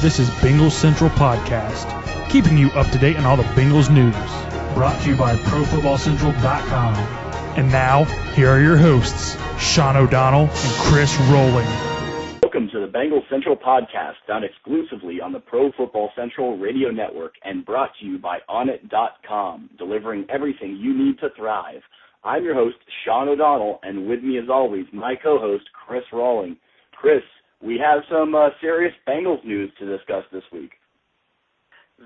This is Bengals Central Podcast, keeping you up to date on all the Bengals news. Brought to you by ProFootballCentral.com. And now, here are your hosts, Shawn O'Donnell and Chris Rowling. Welcome to the Bengals Central Podcast, done exclusively on the Pro Football Central Radio Network and brought to you by Onnit.com, delivering everything you need to thrive. I'm your host, Shawn O'Donnell, and with me as always, my co-host, Chris Rowling. Chris, we have some serious Bengals news to discuss this week.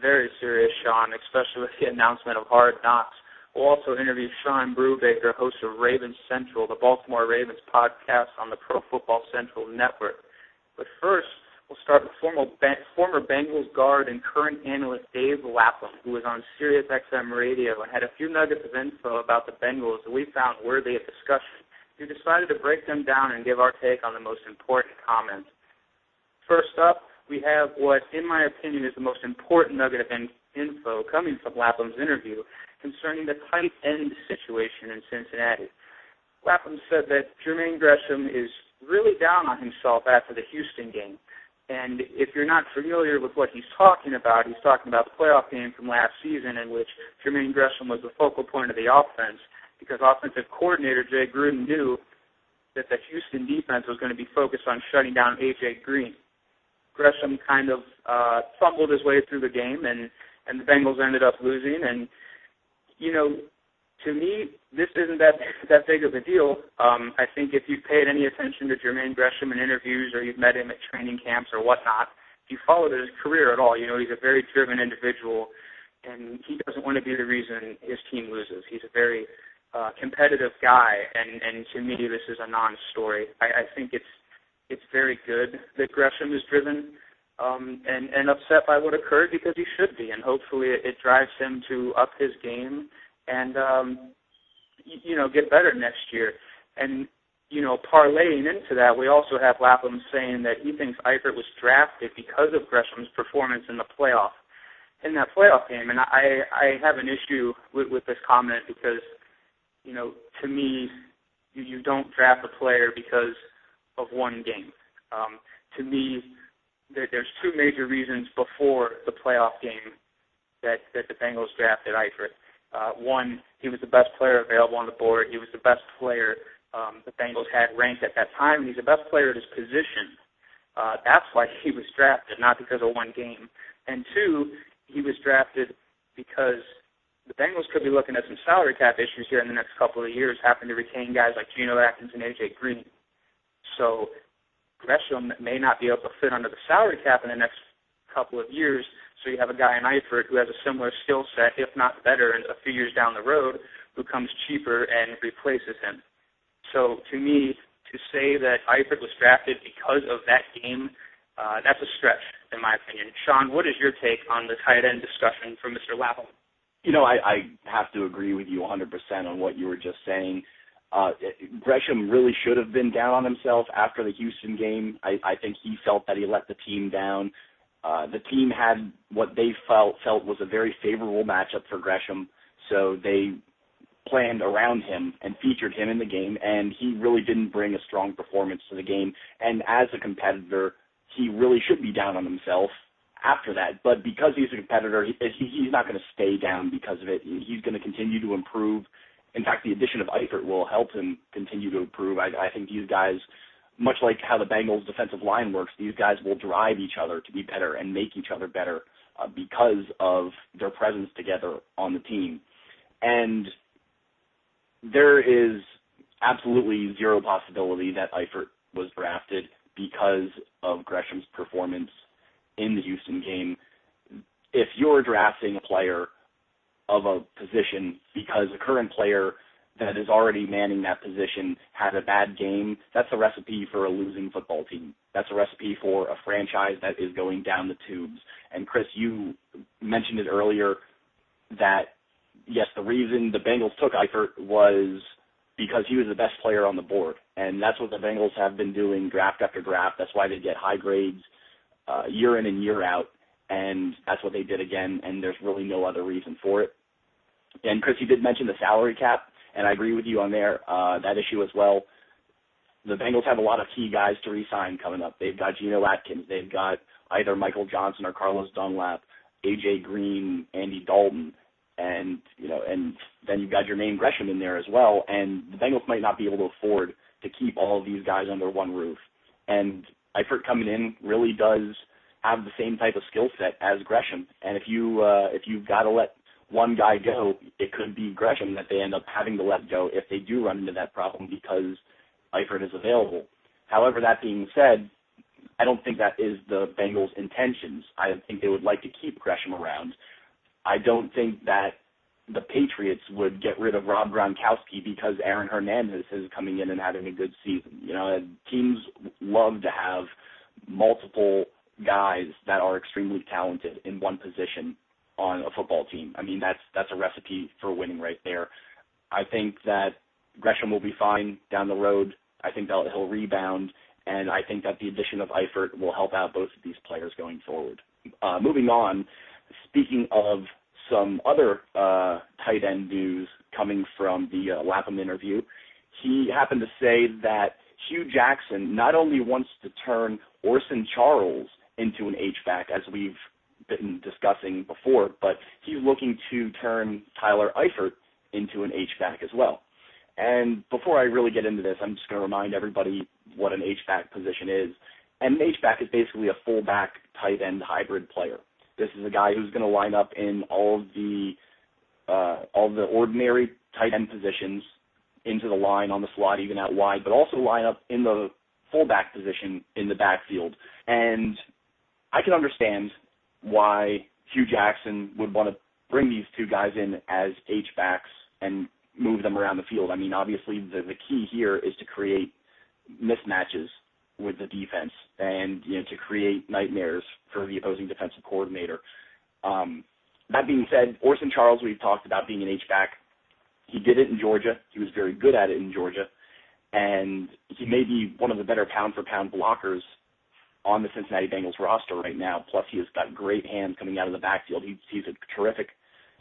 Very serious, Shawn, especially with the announcement of Hard Knocks. We'll also interview Shawn Brubaker, host of Ravens Central, the Baltimore Ravens podcast on the Pro Football Central Network. But first, we'll start with former Bengals guard and current analyst Dave Lapham, who was on Sirius XM Radio and had a few nuggets of info about the Bengals that we found worthy of discussion. We decided to break them down and give our take on the most important comments. First up, we have what, in my opinion, is the most important nugget of info coming from Lapham's interview concerning the tight end situation in Cincinnati. Lapham said that Jermaine Gresham is really down on himself after the Houston game. And if you're not familiar with what he's talking about the playoff game from last season in which Jermaine Gresham was the focal point of the offense because offensive coordinator Jay Gruden knew that the Houston defense was going to be focused on shutting down A.J. Green. Gresham kind of fumbled his way through the game, and the Bengals ended up losing. And, you know, to me, this isn't that big of a deal. I think if you've paid any attention to Jermaine Gresham in interviews or you've met him at training camps or whatnot, if you followed his career at all, you know he's a very driven individual, and he doesn't want to be the reason his team loses. He's a very competitive guy, and to me, this is a non-story. I think it's very good that Gresham is driven and upset by what occurred because he should be, and hopefully it drives him to up his game and, get better next year. And, parlaying into that, we also have Lapham saying that he thinks Eifert was drafted because of Gresham's performance in that playoff game. And I have an issue with this comment because, to me, you don't draft a player because of one game. To me, there's two major reasons before the playoff game that the Bengals drafted Eifert. One, he was the best player available on the board. He was the best player the Bengals had ranked at that time, and he's the best player at his position. That's why he was drafted, not because of one game. And two, he was drafted because the Bengals could be looking at some salary cap issues here in the next couple of years, having to retain guys like Geno Atkins and A.J. Green. So Gresham may not be able to fit under the salary cap in the next couple of years, so you have a guy in Eifert who has a similar skill set, if not better, a few years down the road, who comes cheaper and replaces him. So to me, to say that Eifert was drafted because of that game, that's a stretch, in my opinion. Shawn, what is your take on the tight end discussion from Mr. Lapham? I have to agree with you 100% on what you were just saying. Gresham really should have been down on himself after the Houston game. I think he felt that he let the team down. The team had what they felt was a very favorable matchup for Gresham, so they planned around him and featured him in the game, and he really didn't bring a strong performance to the game. And as a competitor, he really should be down on himself after that. But because he's a competitor, he's not going to stay down because of it. He's going to continue to improve. In fact, the addition of Eifert will help him continue to improve. I think these guys, much like how the Bengals defensive line works, these guys will drive each other to be better and make each other better because of their presence together on the team. And there is absolutely zero possibility that Eifert was drafted because of Gresham's performance in the Houston game. If you're drafting a player of a position because a current player that is already manning that position had a bad game, that's a recipe for a losing football team. That's a recipe for a franchise that is going down the tubes. And Chris, you mentioned it earlier that, yes, the reason the Bengals took Eifert was because he was the best player on the board. And that's what the Bengals have been doing draft after draft. That's why they get high grades year in and year out. And that's what they did again, and there's really no other reason for it. And Chris, you did mention the salary cap, and I agree with you on that issue as well. The Bengals have a lot of key guys to re-sign coming up. They've got Geno Atkins. They've got either Michael Johnson or Carlos Dunlap, A.J. Green, Andy Dalton, and then you've got Jermaine Gresham in there as well, and the Bengals might not be able to afford to keep all of these guys under one roof. And Eifert coming in really does have the same type of skill set as Gresham, and if you've got to let one guy go, it could be Gresham that they end up having to let go if they do run into that problem because Eifert is available. However, that being said, I don't think that is the Bengals' intentions. I think they would like to keep Gresham around. I don't think that the Patriots would get rid of Rob Gronkowski because Aaron Hernandez is coming in and having a good season. Teams love to have multiple guys that are extremely talented in one position on a football team. I mean, that's a recipe for winning right there. I think that Gresham will be fine down the road. I think that he'll rebound, and I think that the addition of Eifert will help out both of these players going forward. Moving on, speaking of some other tight end news coming from the Lapham interview, he happened to say that Hugh Jackson not only wants to turn Orson Charles into an H-back, as we've been discussing before, but he's looking to turn Tyler Eifert into an H-back as well. And before I really get into this, I'm just going to remind everybody what an H-back position is. And an H-back is basically a fullback tight end hybrid player. This is a guy who's going to line up in all the ordinary tight end positions into the line on the slot, even out wide, but also line up in the fullback position in the backfield. And I can understand why Hugh Jackson would want to bring these two guys in as H-backs and move them around the field. I mean, obviously the key here is to create mismatches with the defense and, to create nightmares for the opposing defensive coordinator. That being said, Orson Charles, we've talked about being an H-back. He did it in Georgia. He was very good at it in Georgia. And he may be one of the better pound-for-pound blockers on the Cincinnati Bengals roster right now. Plus, he has got great hands coming out of the backfield. He's a terrific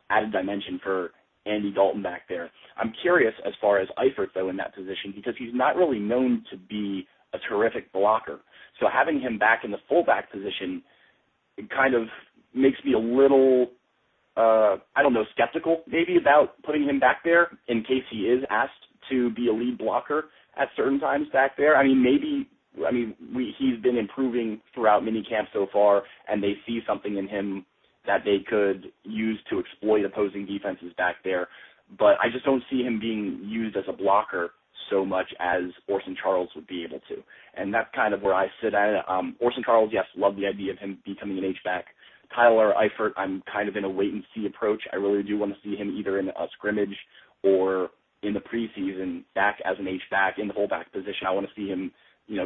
added dimension for Andy Dalton back there. I'm curious as far as Eifert, though, in that position, because he's not really known to be a terrific blocker. So having him back in the fullback position, it kind of makes me a little, skeptical maybe about putting him back there in case he is asked to be a lead blocker at certain times back there. He's been improving throughout minicamp so far, and they see something in him that they could use to exploit opposing defenses back there. But I just don't see him being used as a blocker so much as Orson Charles would be able to. And that's kind of where I sit at it. Orson Charles, yes, love the idea of him becoming an H-back. Tyler Eifert, I'm kind of in a wait-and-see approach. I really do want to see him either in a scrimmage or in the preseason back as an H-back in the fullback position. I want to see him,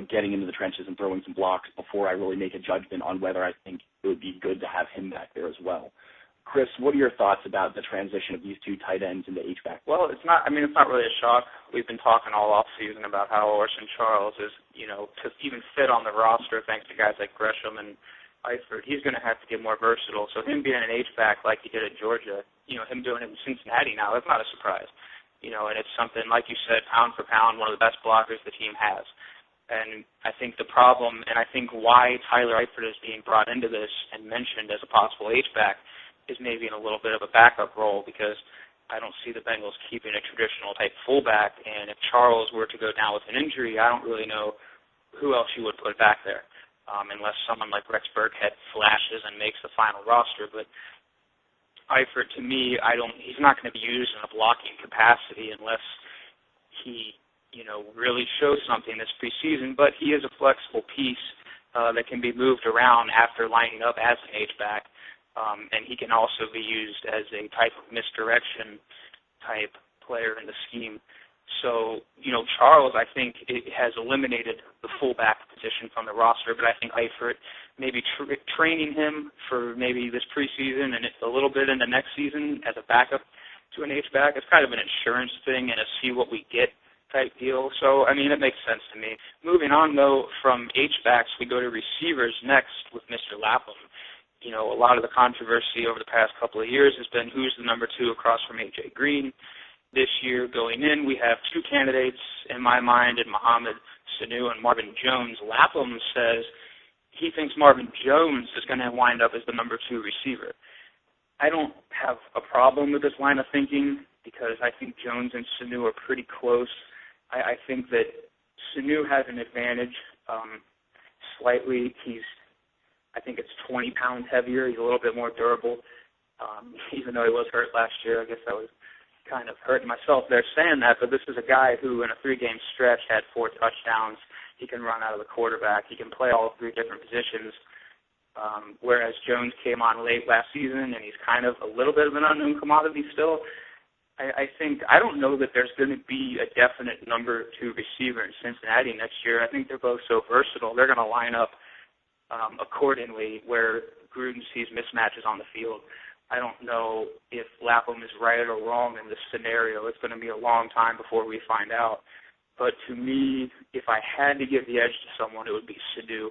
getting into the trenches and throwing some blocks before I really make a judgment on whether I think it would be good to have him back there as well. Chris, what are your thoughts about the transition of these two tight ends into H-back? Well, it's not really a shock. We've been talking all offseason about how Orson Charles is, to even fit on the roster thanks to guys like Gresham and Eifert, he's going to have to get more versatile. So him being an H-back like he did at Georgia, him doing it in Cincinnati now, that's not a surprise. And it's something, like you said, pound for pound, one of the best blockers the team has. And I think the problem, and I think why Tyler Eifert is being brought into this and mentioned as a possible H-back is maybe in a little bit of a backup role, because I don't see the Bengals keeping a traditional type fullback. And if Charles were to go down with an injury, I don't really know who else you would put back there, unless someone like Rex Burkhead flashes and makes the final roster. But Eifert, to me, he's not going to be used in a blocking capacity unless he really shows something this preseason, but he is a flexible piece that can be moved around after lining up as an H-back, and he can also be used as a type of misdirection type player in the scheme. So, Charles, I think, has eliminated the fullback position from the roster, but I think Eifert, maybe training him for maybe this preseason and a little bit in the next season as a backup to an H-back, it's kind of an insurance thing and a see-what-we-get type deal. So, it makes sense to me. Moving on, though, from H-backs, we go to receivers next with Mr. Lapham. A lot of the controversy over the past couple of years has been who's the number 2 across from A.J. Green. This year going in, we have 2 candidates in my mind, in Mohamed Sanu and Marvin Jones. Lapham says he thinks Marvin Jones is going to wind up as the number 2 receiver. I don't have a problem with this line of thinking because I think Jones and Sanu are pretty close. I think that Sanu has an advantage slightly. I think it's 20 pounds heavier. He's a little bit more durable. Even though he was hurt last year, I guess I was kind of hurting myself there saying that, but this is a guy who in a 3-game stretch had 4 touchdowns. He can run out of the quarterback. He can play all 3 different positions, whereas Jones came on late last season, and he's kind of a little bit of an unknown commodity still. I don't know that there's going to be a definite number 2 receiver in Cincinnati next year. I think they're both so versatile. They're going to line up accordingly where Gruden sees mismatches on the field. I don't know if Lapham is right or wrong in this scenario. It's going to be a long time before we find out. But to me, if I had to give the edge to someone, it would be Sanu.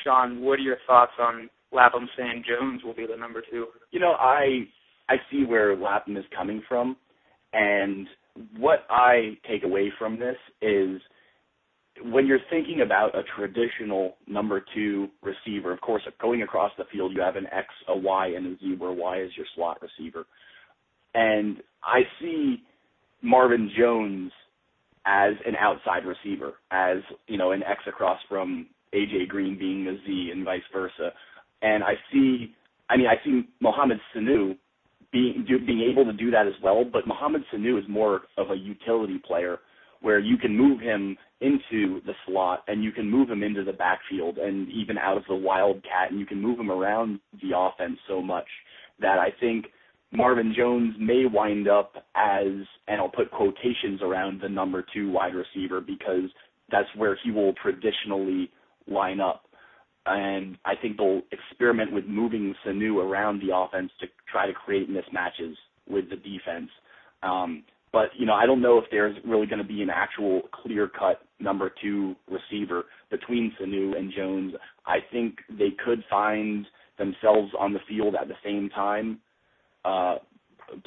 Shawn, what are your thoughts on Lapham saying Jones will be the number 2? I see where Lapham is coming from, and what I take away from this is when you're thinking about a traditional number 2 receiver, of course, going across the field, you have an X, a Y, and a Z, where Y is your slot receiver. And I see Marvin Jones as an outside receiver, as, an X across from A.J. Green being a Z and vice versa. And I see Mohamed Sanu being able to do that as well, but Mohamed Sanu is more of a utility player where you can move him into the slot and you can move him into the backfield and even out of the wildcat, and you can move him around the offense so much that I think Marvin Jones may wind up as, and I'll put quotations around the number 2 wide receiver because that's where he will traditionally line up. And I think they'll experiment with moving Sanu around the offense to try to create mismatches with the defense. But, I don't know if there's really going to be an actual clear-cut number 2 receiver between Sanu and Jones. I think they could find themselves on the field at the same time,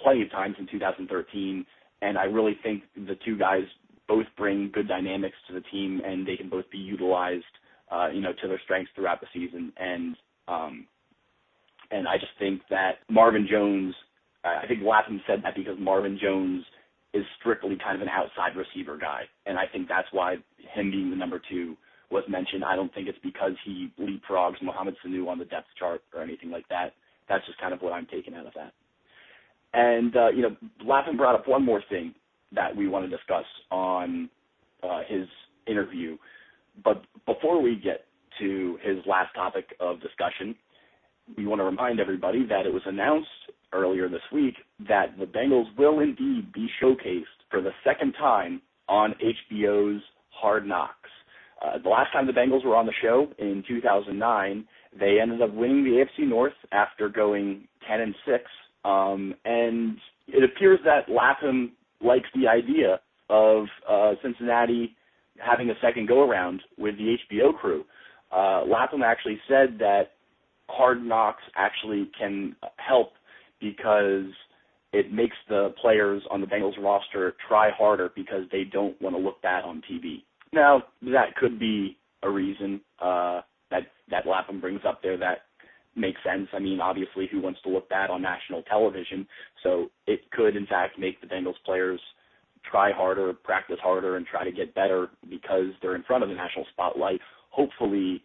plenty of times in 2013, and I really think the 2 guys both bring good dynamics to the team, and they can both be utilized, to their strengths throughout the season. And I just think that Marvin Jones, I think Lapham said that because Marvin Jones is strictly kind of an outside receiver guy, and I think that's why him being the number 2 was mentioned. I don't think it's because he leapfrogs Mohamed Sanu on the depth chart or anything like that. That's just kind of what I'm taking out of that. And, Lapham brought up one more thing that we want to discuss on his interview. But before we get to his last topic of discussion, we want to remind everybody that it was announced earlier this week that the Bengals will indeed be showcased for the second time on HBO's Hard Knocks. The last time the Bengals were on the show in 2009, they ended up winning the AFC North after going 10-6. And it appears that Lapham likes the idea of Cincinnati having a second go-around with the HBO crew. Lapham actually said that Hard Knocks actually can help because it makes the players on the Bengals roster try harder because they don't want to look bad on TV. Now, that could be a reason that Lapham brings up there that makes sense. I mean, obviously, who wants to look bad on national television? So it could, in fact, make the Bengals players try harder, practice harder, and try to get better because they're in front of the national spotlight. Hopefully,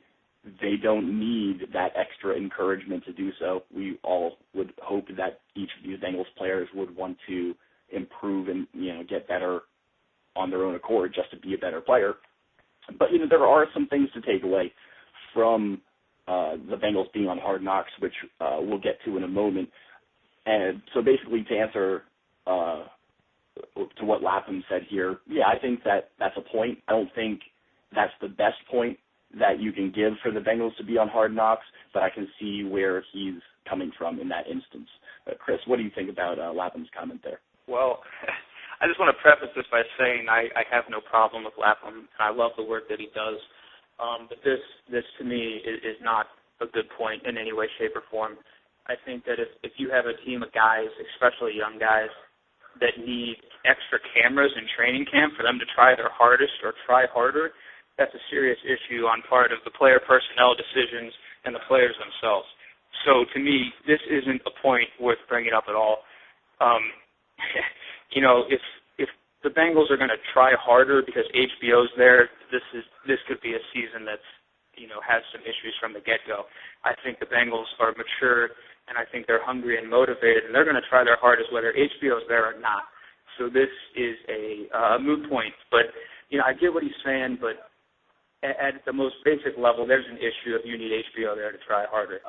they don't need that extra encouragement to do so. We all would hope that each of these Bengals players would want to improve and, get better on their own accord just to be a better player. But, there are some things to take away from the Bengals being on Hard Knocks, which we'll get to in a moment. And so basically to answer to what Lapham said here, yeah, I think that's a point. I don't think that's the best point that you can give for the Bengals to be on Hard Knocks, but I can see where he's coming from in that instance. Chris, what do you think about Lapham's comment there? Well, I just want to preface this by saying I have no problem with Lapham. I love the work that he does. But this to me is not a good point in any way, shape, or form. I think that if you have a team of guys, especially young guys, that need extra cameras in training camp for them to try their hardest or try harder, that's a serious issue on part of the player personnel decisions and the players themselves. So to me, this isn't a point worth bringing up at all. If the Bengals are going to try harder because HBO's there, this could be a season that's has some issues from the get-go. I think the Bengals are mature, and I think they're hungry and motivated, and they're going to try their hardest whether HBO's there or not. So this is a moot point. But I get what he's saying, but at the most basic level, there's an issue if you need HBO there to try harder.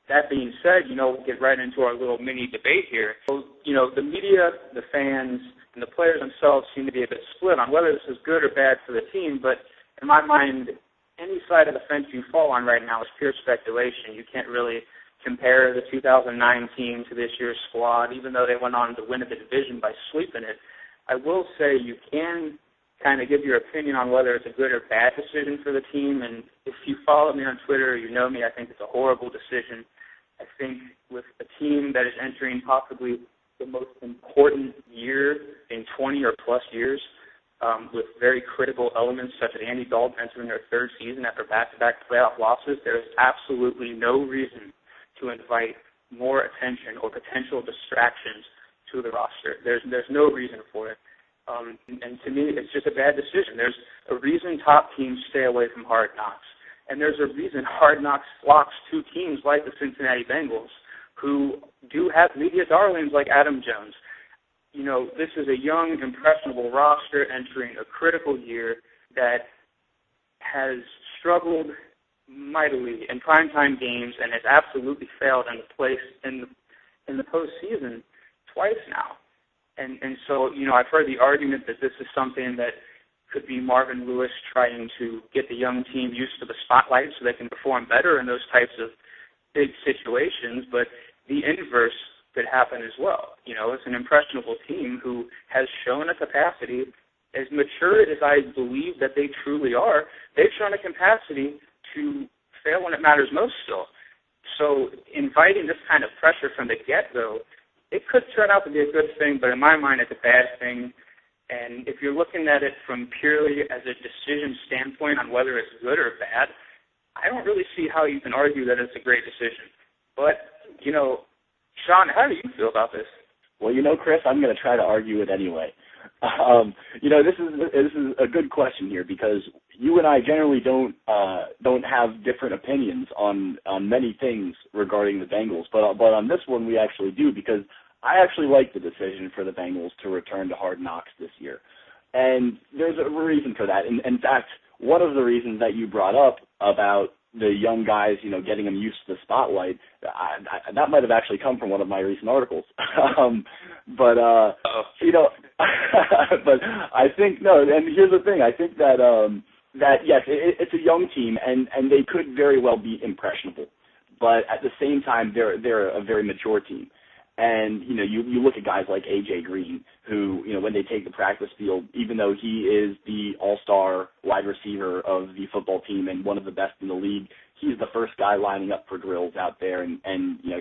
That being said, we'll get right into our little mini debate here. So, the media, the fans, and the players themselves seem to be a bit split on whether this is good or bad for the team, but in my mind, any side of the fence you fall on right now is pure speculation. You can't really compare the 2009 team to this year's squad, even though they went on to win the division by sweeping it. I will say you can kind of give your opinion on whether it's a good or bad decision for the team, and if you follow me on Twitter, you know me, I think it's a horrible decision. I think with a team that is entering possibly the most important year in 20 or plus years, with very critical elements such as Andy Dalton entering their third season after back-to-back playoff losses, there is absolutely no reason to invite more attention or potential distractions to the roster. There's no reason for it. And to me, it's just a bad decision. There's a reason top teams stay away from Hard Knocks. And there's a reason Hard Knocks flocks to teams like the Cincinnati Bengals, who do have media darlings like Adam Jones. This is a young, impressionable roster entering a critical year that has struggled mightily in primetime games and has absolutely failed in the place in the postseason twice now. And so, I've heard the argument that this is something that could be Marvin Lewis trying to get the young team used to the spotlight so they can perform better in those types of big situations, but the inverse could happen as well. It's an impressionable team who has shown a capacity, as matured as I believe that they truly are, they've shown a capacity to fail when it matters most still. So inviting this kind of pressure from the get-go, it could turn out to be a good thing, but in my mind it's a bad thing. And if you're looking at it from purely as a decision standpoint on whether it's good or bad, I don't really see how you can argue that it's a great decision. But, Shawn, how do you feel about this? Well, Chris, I'm going to try to argue it anyway. This is a good question here because you and I generally don't have different opinions on many things regarding the Bengals, but on this one we actually do because I actually like the decision for the Bengals to return to Hard Knocks this year, and there's a reason for that. In fact, one of the reasons that you brought up about the young guys, getting them used to the spotlight, that might have actually come from one of my recent articles. But I think, no, and here's the thing, I think that yes, it's a young team, and they could very well be impressionable. But at the same time, they're a very mature team. And, you look at guys like A.J. Green, who, when they take the practice field, even though he is the all-star wide receiver of the football team and one of the best in the league, he's the first guy lining up for drills out there, and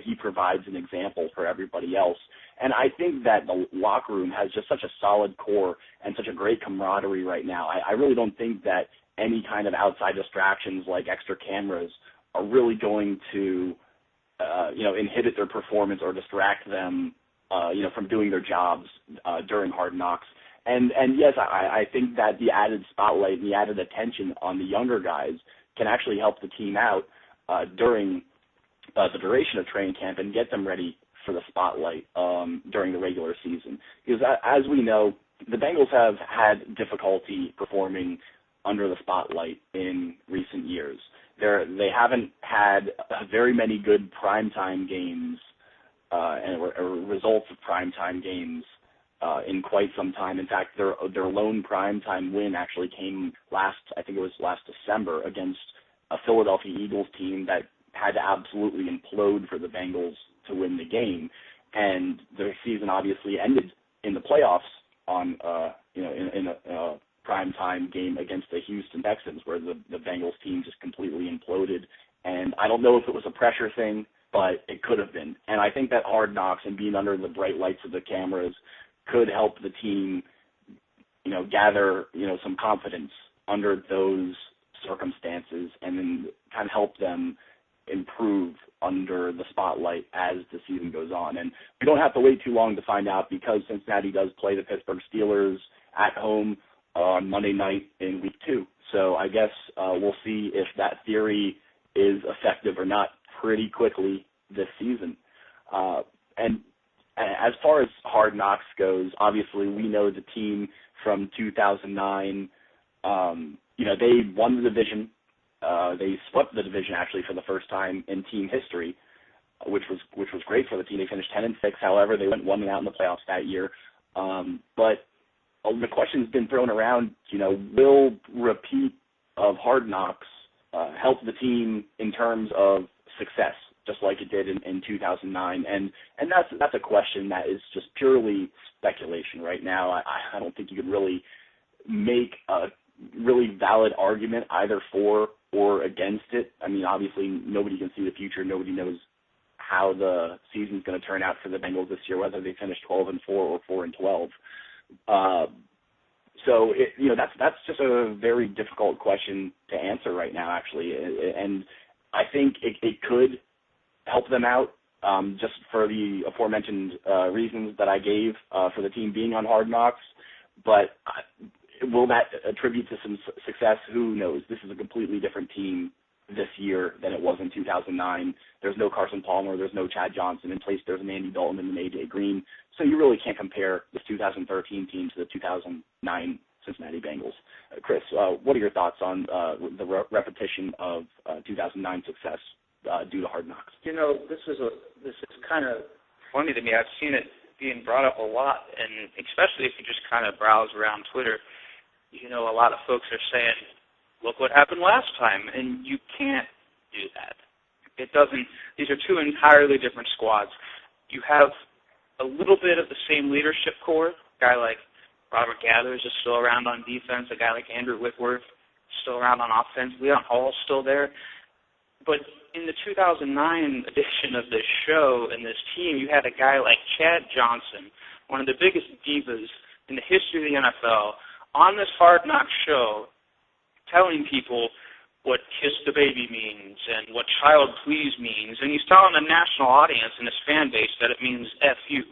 he provides an example for everybody else. And I think that the locker room has just such a solid core and such a great camaraderie right now. I really don't think that any kind of outside distractions like extra cameras are really going to inhibit their performance or distract them, from doing their jobs during Hard Knocks. And yes, I think that the added spotlight and the added attention on the younger guys can actually help the team out during the duration of training camp and get them ready for the spotlight during the regular season. Because as we know, the Bengals have had difficulty performing under the spotlight in recent years. They haven't had very many good primetime games and results of primetime games in quite some time. In fact, their lone primetime win actually came last December against a Philadelphia Eagles team that had to absolutely implode for the Bengals to win the game. And their season obviously ended in the playoffs on in a primetime game against the Houston Texans, where the Bengals team just completely imploded. And I don't know if it was a pressure thing, but it could have been. And I think that Hard Knocks and being under the bright lights of the cameras could help the team, gather, some confidence under those circumstances and then kind of help them improve under the spotlight as the season goes on. And we don't have to wait too long to find out, because Cincinnati does play the Pittsburgh Steelers at home on Monday night in week 2. So I guess we'll see if that theory is effective or not pretty quickly this season. And as far as Hard Knocks goes, obviously we know the team from 2009, they won the division. They swept the division actually for the first time in team history, which was great for the team. They finished 10-6. However, they went 1-out in the playoffs that year. But the question's been thrown around. Will repeat of Hard Knocks help the team in terms of success, just like it did in 2009? And that's a question that is just purely speculation right now. I don't think you could really make a really valid argument either for or against it. I mean, obviously, nobody can see the future. Nobody knows how the season's going to turn out for the Bengals this year, whether they finish 12-4 or 4-12. So that's just a very difficult question to answer right now, actually. And I think it could help them out, just for the aforementioned reasons that I gave for the team being on Hard Knocks. But will that attribute to some success? Who knows? This is a completely different team this year than it was in 2009. There's no Carson Palmer. There's no Chad Johnson. In place, there's an Andy Dalton and an A.J. Green. So you really can't compare this 2013 team to the 2009 Cincinnati Bengals. Chris, what are your thoughts on the repetition of 2009 success due to Hard Knocks? This is kind of funny to me. I've seen it being brought up a lot, and especially if you just kind of browse around Twitter, a lot of folks are saying, look what happened last time, and you can't do that. It doesn't. These are two entirely different squads. You have a little bit of the same leadership core. A guy like Robert Gathers is still around on defense. A guy like Andrew Whitworth is still around on offense. Leon Hall's still there. But in the 2009 edition of this show and this team, you had a guy like Chad Johnson, one of the biggest divas in the history of the NFL, on this Hard Knocks show, telling people what kiss the baby means and what child please means. And he's telling a national audience and his fan base that it means F you,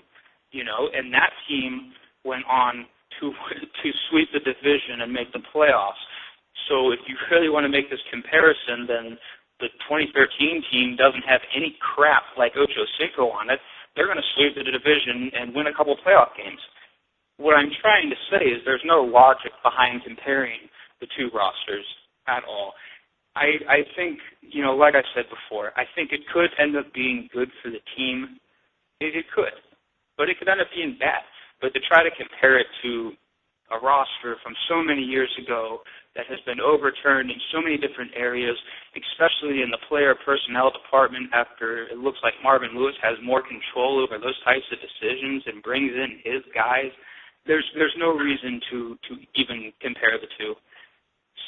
and that team went on to sweep the division and make the playoffs. So if you really want to make this comparison, then the 2013 team doesn't have any crap like Ocho Cinco on it. They're going to sweep the division and win a couple playoff games. What I'm trying to say is there's no logic behind comparing the two rosters at all. I think, like I said before, I think it could end up being good for the team. It could. But it could end up being bad. But to try to compare it to a roster from so many years ago that has been overturned in so many different areas, especially in the player personnel department after it looks like Marvin Lewis has more control over those types of decisions and brings in his guys, there's no reason to even compare the two.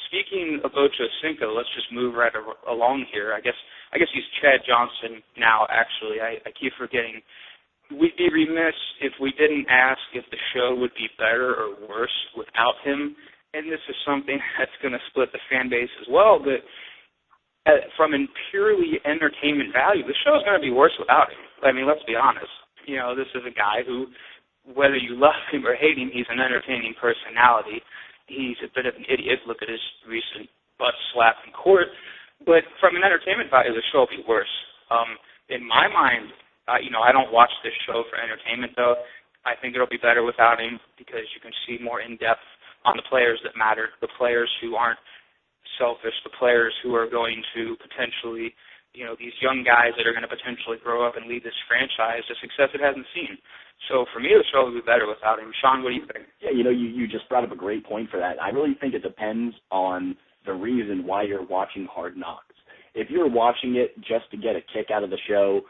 Speaking of Ocho Cinco, let's just move right along here. I guess he's Chad Johnson now, actually. I keep forgetting. We'd be remiss if we didn't ask if the show would be better or worse without him. And this is something that's going to split the fan base as well. But from a purely entertainment value, the show's going to be worse without him. I mean, let's be honest. This is a guy who, whether you love him or hate him, he's an entertaining personality. He's a bit of an idiot. Look at his recent butt slap in court. But from an entertainment value, the show will be worse. In my mind, I don't watch this show for entertainment, though. I think it'll be better without him because you can see more in-depth on the players that matter, the players who aren't selfish, the players who are going to potentially, these young guys that are going to potentially grow up and lead this franchise to success it hasn't seen. So for me, the show would be better without him. Sean, what do you think? Yeah, you just brought up a great point for that. I really think it depends on the reason why you're watching Hard Knocks. If you're watching it just to get a kick out of the show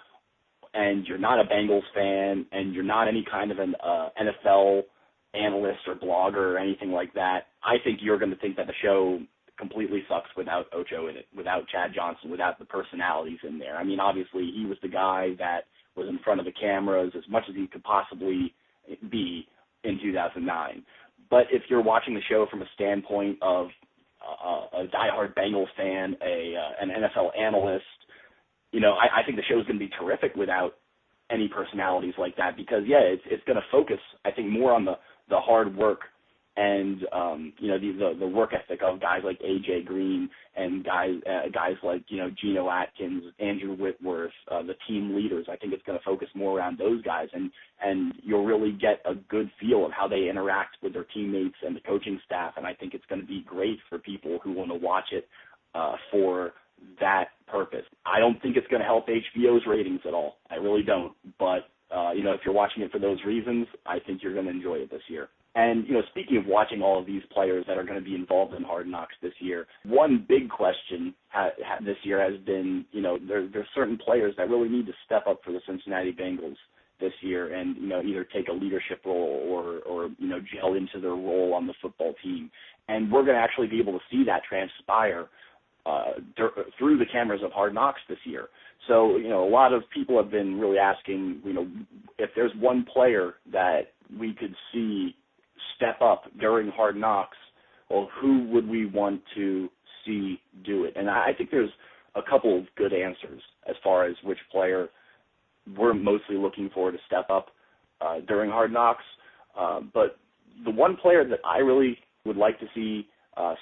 and you're not a Bengals fan and you're not any kind of an NFL analyst or blogger or anything like that, I think you're going to think that the show completely sucks without Ocho in it, without Chad Johnson, without the personalities in there. I mean, obviously, he was the guy that was in front of the cameras as much as he could possibly be in 2009. But if you're watching the show from a standpoint of a diehard Bengals fan, an NFL analyst. I think the show is going to be terrific without any personalities like that because, it's going to focus, I think, more on the hard work and, the work ethic of guys like A.J. Green and guys like, Geno Atkins, Andrew Whitworth, the team leaders. I think it's going to focus more around those guys, and you'll really get a good feel of how they interact with their teammates and the coaching staff, and I think it's going to be great for people who want to watch it for that purpose. I don't think it's going to help HBO's ratings at all. I really don't, but if you're watching it for those reasons, I think you're going to enjoy it this year. And, speaking of watching all of these players that are going to be involved in Hard Knocks this year, one big question this year has been, there's certain players that really need to step up for the Cincinnati Bengals this year and, either take a leadership role or gel into their role on the football team. And we're going to actually be able to see that transpire through the cameras of Hard Knocks this year. So, a lot of people have been really asking, if there's one player that we could see step up during Hard Knocks, well, who would we want to see do it? And I think there's a couple of good answers as far as which player we're mostly looking for to step up during Hard Knocks. But the one player that I really would like to see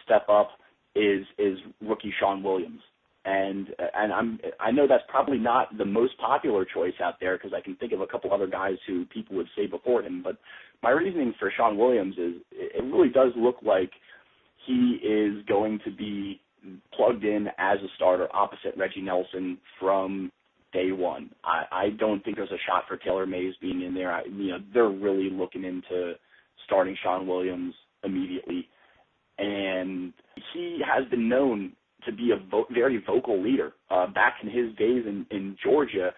step up is rookie Shawn Williams. And I know that's probably not the most popular choice out there because I can think of a couple other guys who people would say before him. But my reasoning for Shawn Williams is it really does look like he is going to be plugged in as a starter opposite Reggie Nelson from day one. I don't think there's a shot for Taylor Mays being in there. They're really looking into starting Shawn Williams immediately. And he has been known to be a very vocal leader. Back in his days in Georgia,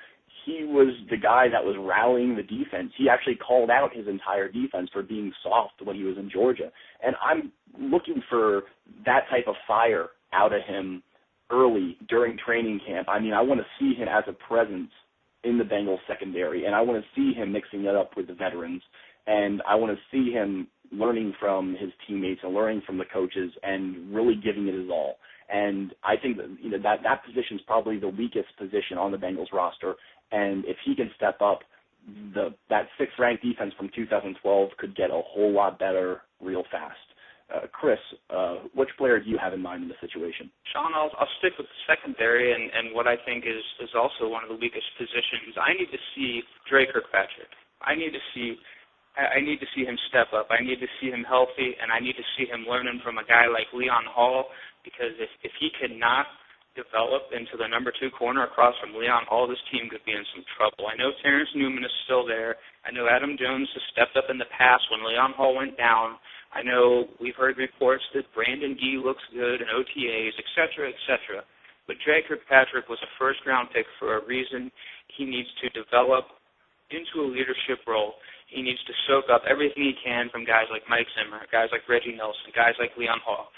he was the guy that was rallying the defense. He actually called out his entire defense for being soft when he was in Georgia. And I'm looking for that type of fire out of him early during training camp. I want to see him as a presence in the Bengals secondary, and I want to see him mixing it up with the veterans, and I want to see him learning from his teammates and learning from the coaches and really giving it his all. And I think that position is probably the weakest position on the Bengals roster. And if he can step up, that sixth-ranked defense from 2012 could get a whole lot better real fast. Chris, which player do you have in mind in this situation? Shawn, I'll stick with the secondary and what I think is also one of the weakest positions. I need to see Dre Kirkpatrick. I need to see him step up. I need to see him healthy, and I need to see him learning from a guy like Leon Hall, because if he cannot develop into the number 2 corner across from Leon Hall, this team could be in some trouble. I know Terrence Newman is still there. I know Adam Jones has stepped up in the past when Leon Hall went down. I know we've heard reports that Brandon Gee looks good in OTAs, et cetera, et cetera. But Dre Kirkpatrick was a first-round pick for a reason. He needs to develop into a leadership role. He needs to soak up everything he can from guys like Mike Zimmer, guys like Reggie Nelson, guys like Leon Hall.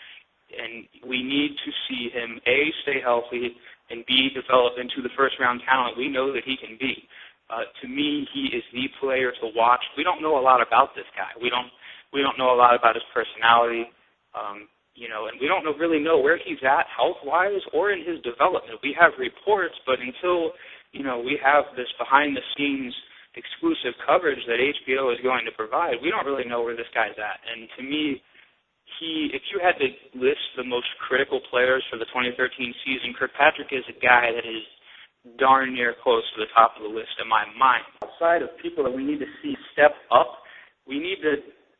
And we need to see him, A, stay healthy, and B, develop into the first-round talent we know that he can be. To me, he is the player to watch. We don't know a lot about this guy. We don't know a lot about his personality, and we don't really know where he's at health-wise or in his development. We have reports, but until, we have this behind-the-scenes exclusive coverage that HBO is going to provide, we don't really know where this guy's at. And to me, if you had to list the most critical players for the 2013 season, Kirkpatrick is a guy that is darn near close to the top of the list in my mind. Outside of people that we need to see step up, we need to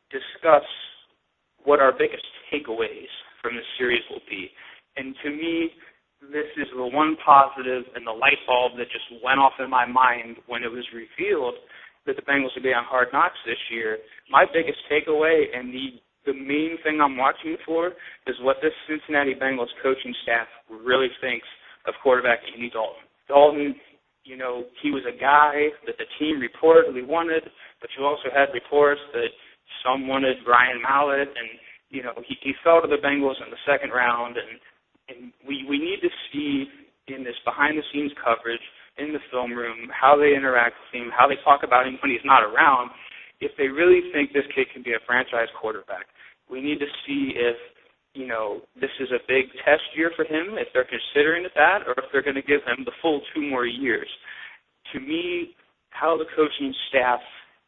discuss what our biggest takeaways from this series will be. And to me, this is the one positive and the light bulb that just went off in my mind when it was revealed that the Bengals would be on Hard Knocks this year. My biggest takeaway and the main thing I'm watching for is what this Cincinnati Bengals coaching staff really thinks of quarterback Andy Dalton. Dalton, he was a guy that the team reportedly wanted, but you also had reports that some wanted Ryan Mallett, and, he fell to the Bengals in the second round, and we need to see in this behind-the-scenes coverage, in the film room, how they interact with him, how they talk about him when he's not around. If they really think this kid can be a franchise quarterback, we need to see if this is a big test year for him, if they're considering it that, or if they're going to give him the full 2 more years. To me, how the coaching staff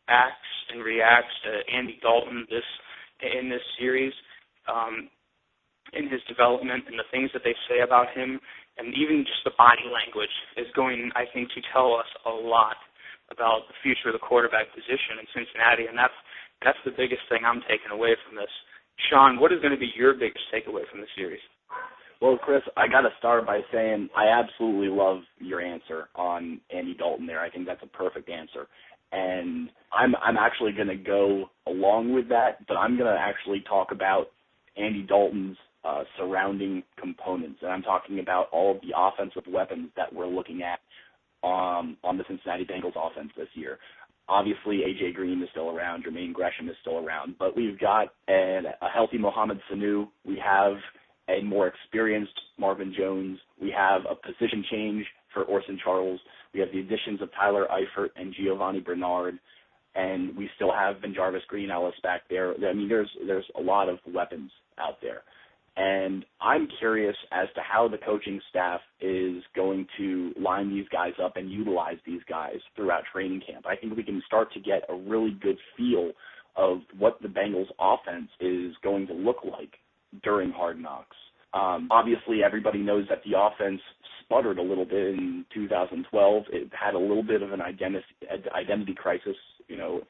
acts and reacts to Andy Dalton in this series, in his development and the things that they say about him, and even just the body language is going, I think, to tell us a lot about the future of the quarterback position in Cincinnati, and that's the biggest thing I'm taking away from this. Shawn, what is going to be your biggest takeaway from the series? Well, Chris, I got to start by saying I absolutely love your answer on Andy Dalton there. I think that's a perfect answer. And I'm actually going to go along with that, but I'm going to actually talk about Andy Dalton's surrounding components. And I'm talking about all of the offensive weapons that we're looking at on the Cincinnati Bengals offense this year. Obviously, A.J. Green is still around. Jermaine Gresham is still around. But we've got a healthy Mohamed Sanu. We have a more experienced Marvin Jones. We have a position change for Orson Charles. We have the additions of Tyler Eifert and Giovanni Bernard. And we still have Benjarvis Green-Ellis back there. I mean, there's a lot of weapons out there. And I'm curious as to how the coaching staff is going to line these guys up and utilize these guys throughout training camp. I think we can start to get a really good feel of what the Bengals offense is going to look like during Hard Knocks. Obviously, everybody knows that the offense sputtered a little bit in 2012. It had a little bit of an identity crisis.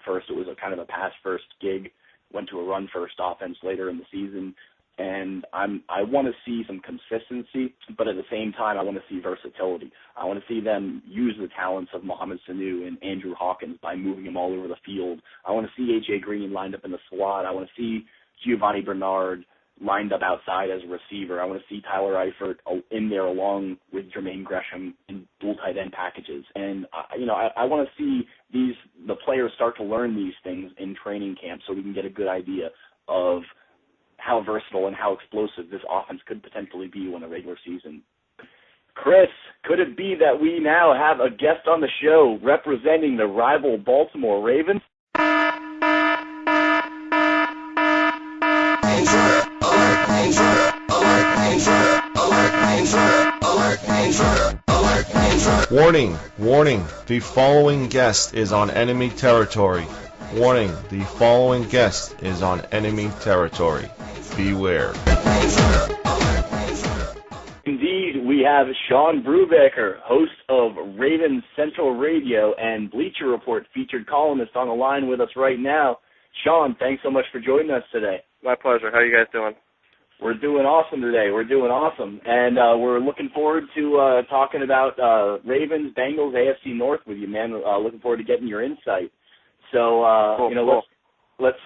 First it was a kind of a pass-first gig, went to a run-first offense later in the season. And I want to see some consistency, but at the same time, I want to see versatility. I want to see them use the talents of Mohamed Sanu and Andrew Hawkins by moving them all over the field. I want to see A.J. Green lined up in the slot. I want to see Giovanni Bernard lined up outside as a receiver. I want to see Tyler Eifert in there along with Jermaine Gresham in dual tight end packages. And, I want to see the players start to learn these things in training camp so we can get a good idea of how versatile and how explosive this offense could potentially be when the regular season. Chris, could it be that we now have a guest on the show representing the rival Baltimore Ravens? Warning, warning, the following guest is on enemy territory. Warning, the following guest is on enemy territory. Beware. Indeed, we have Shawn Brubaker, host of BengalsCentral.Radio and Bleacher Report featured columnist on the line with us right now. Shawn, thanks so much for joining us today. My pleasure. How are you guys doing? We're doing awesome today. We're doing awesome. And we're looking forward to talking about Ravens, Bengals, AFC North with you, man. Looking forward to getting your insight. So, cool. Let's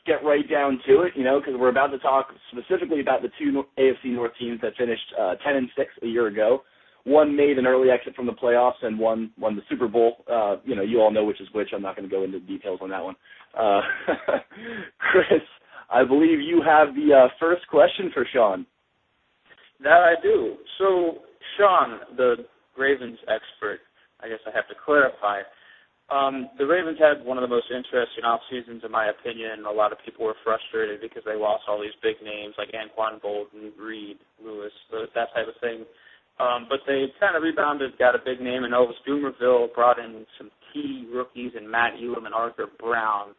get right down to it, because we're about to talk specifically about the two AFC North teams that finished 10-6 a year ago. One made an early exit from the playoffs, and one won the Super Bowl. You all know which is which. I'm not going to go into details on that one. Chris, I believe you have the first question for Shawn. That I do. So, Shawn, the Ravens expert, I guess I have to clarify. The Ravens had one of the most interesting off seasons, in my opinion. A lot of people were frustrated because they lost all these big names like Anquan Bolden, Reed, Lewis, that type of thing. But they kind of rebounded, got a big name in Elvis Dumervil, brought in some key rookies in Matt Elam and Arthur Brown.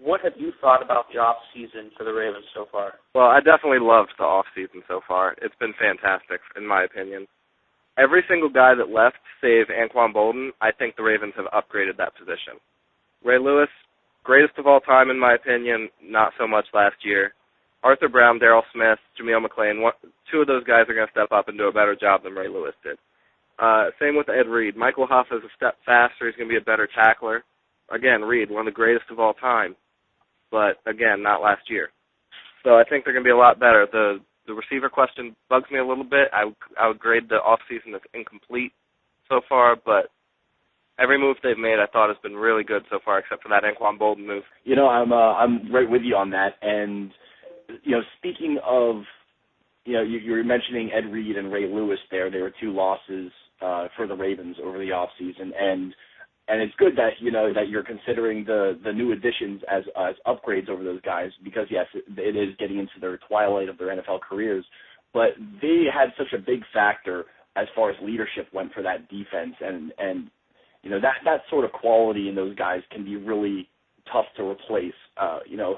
What have you thought about the off season for the Ravens so far? Well, I definitely loved the off season so far. It's been fantastic, in my opinion. Every single guy that left, save Anquan Bolden, I think the Ravens have upgraded that position. Ray Lewis, greatest of all time, in my opinion, not so much last year. Arthur Brown, Darryl Smith, Jameel McClain, two of those guys are going to step up and do a better job than Ray Lewis did. Same with Ed Reed. Michael Huff is a step faster. He's going to be a better tackler. Again, Reed, one of the greatest of all time, but, again, not last year. So I think they're going to be a lot better. The receiver question bugs me a little bit. I would grade the offseason as incomplete so far, but every move they've made I thought has been really good so far, except for that Anquan Bolden move. I'm right with you on that. And, speaking of, you were mentioning Ed Reed and Ray Lewis there. There were two losses for the Ravens over the offseason. And And it's good that that you're considering the new additions as upgrades over those guys, because yes, it is getting into their twilight of their NFL careers, but they had such a big factor as far as leadership went for that defense, and that sort of quality in those guys can be really tough to replace.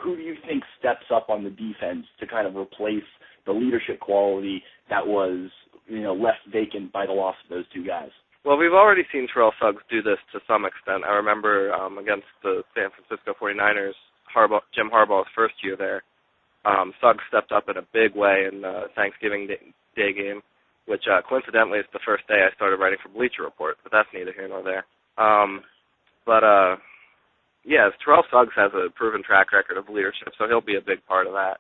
Who do you think steps up on the defense to kind of replace the leadership quality that was left vacant by the loss of those two guys? Well, we've already seen Terrell Suggs do this to some extent. I remember against the San Francisco 49ers, Jim Harbaugh's first year there, Suggs stepped up in a big way in the Thanksgiving Day game, which coincidentally is the first day I started writing for Bleacher Report, but that's neither here nor there. Terrell Suggs has a proven track record of leadership, so he'll be a big part of that.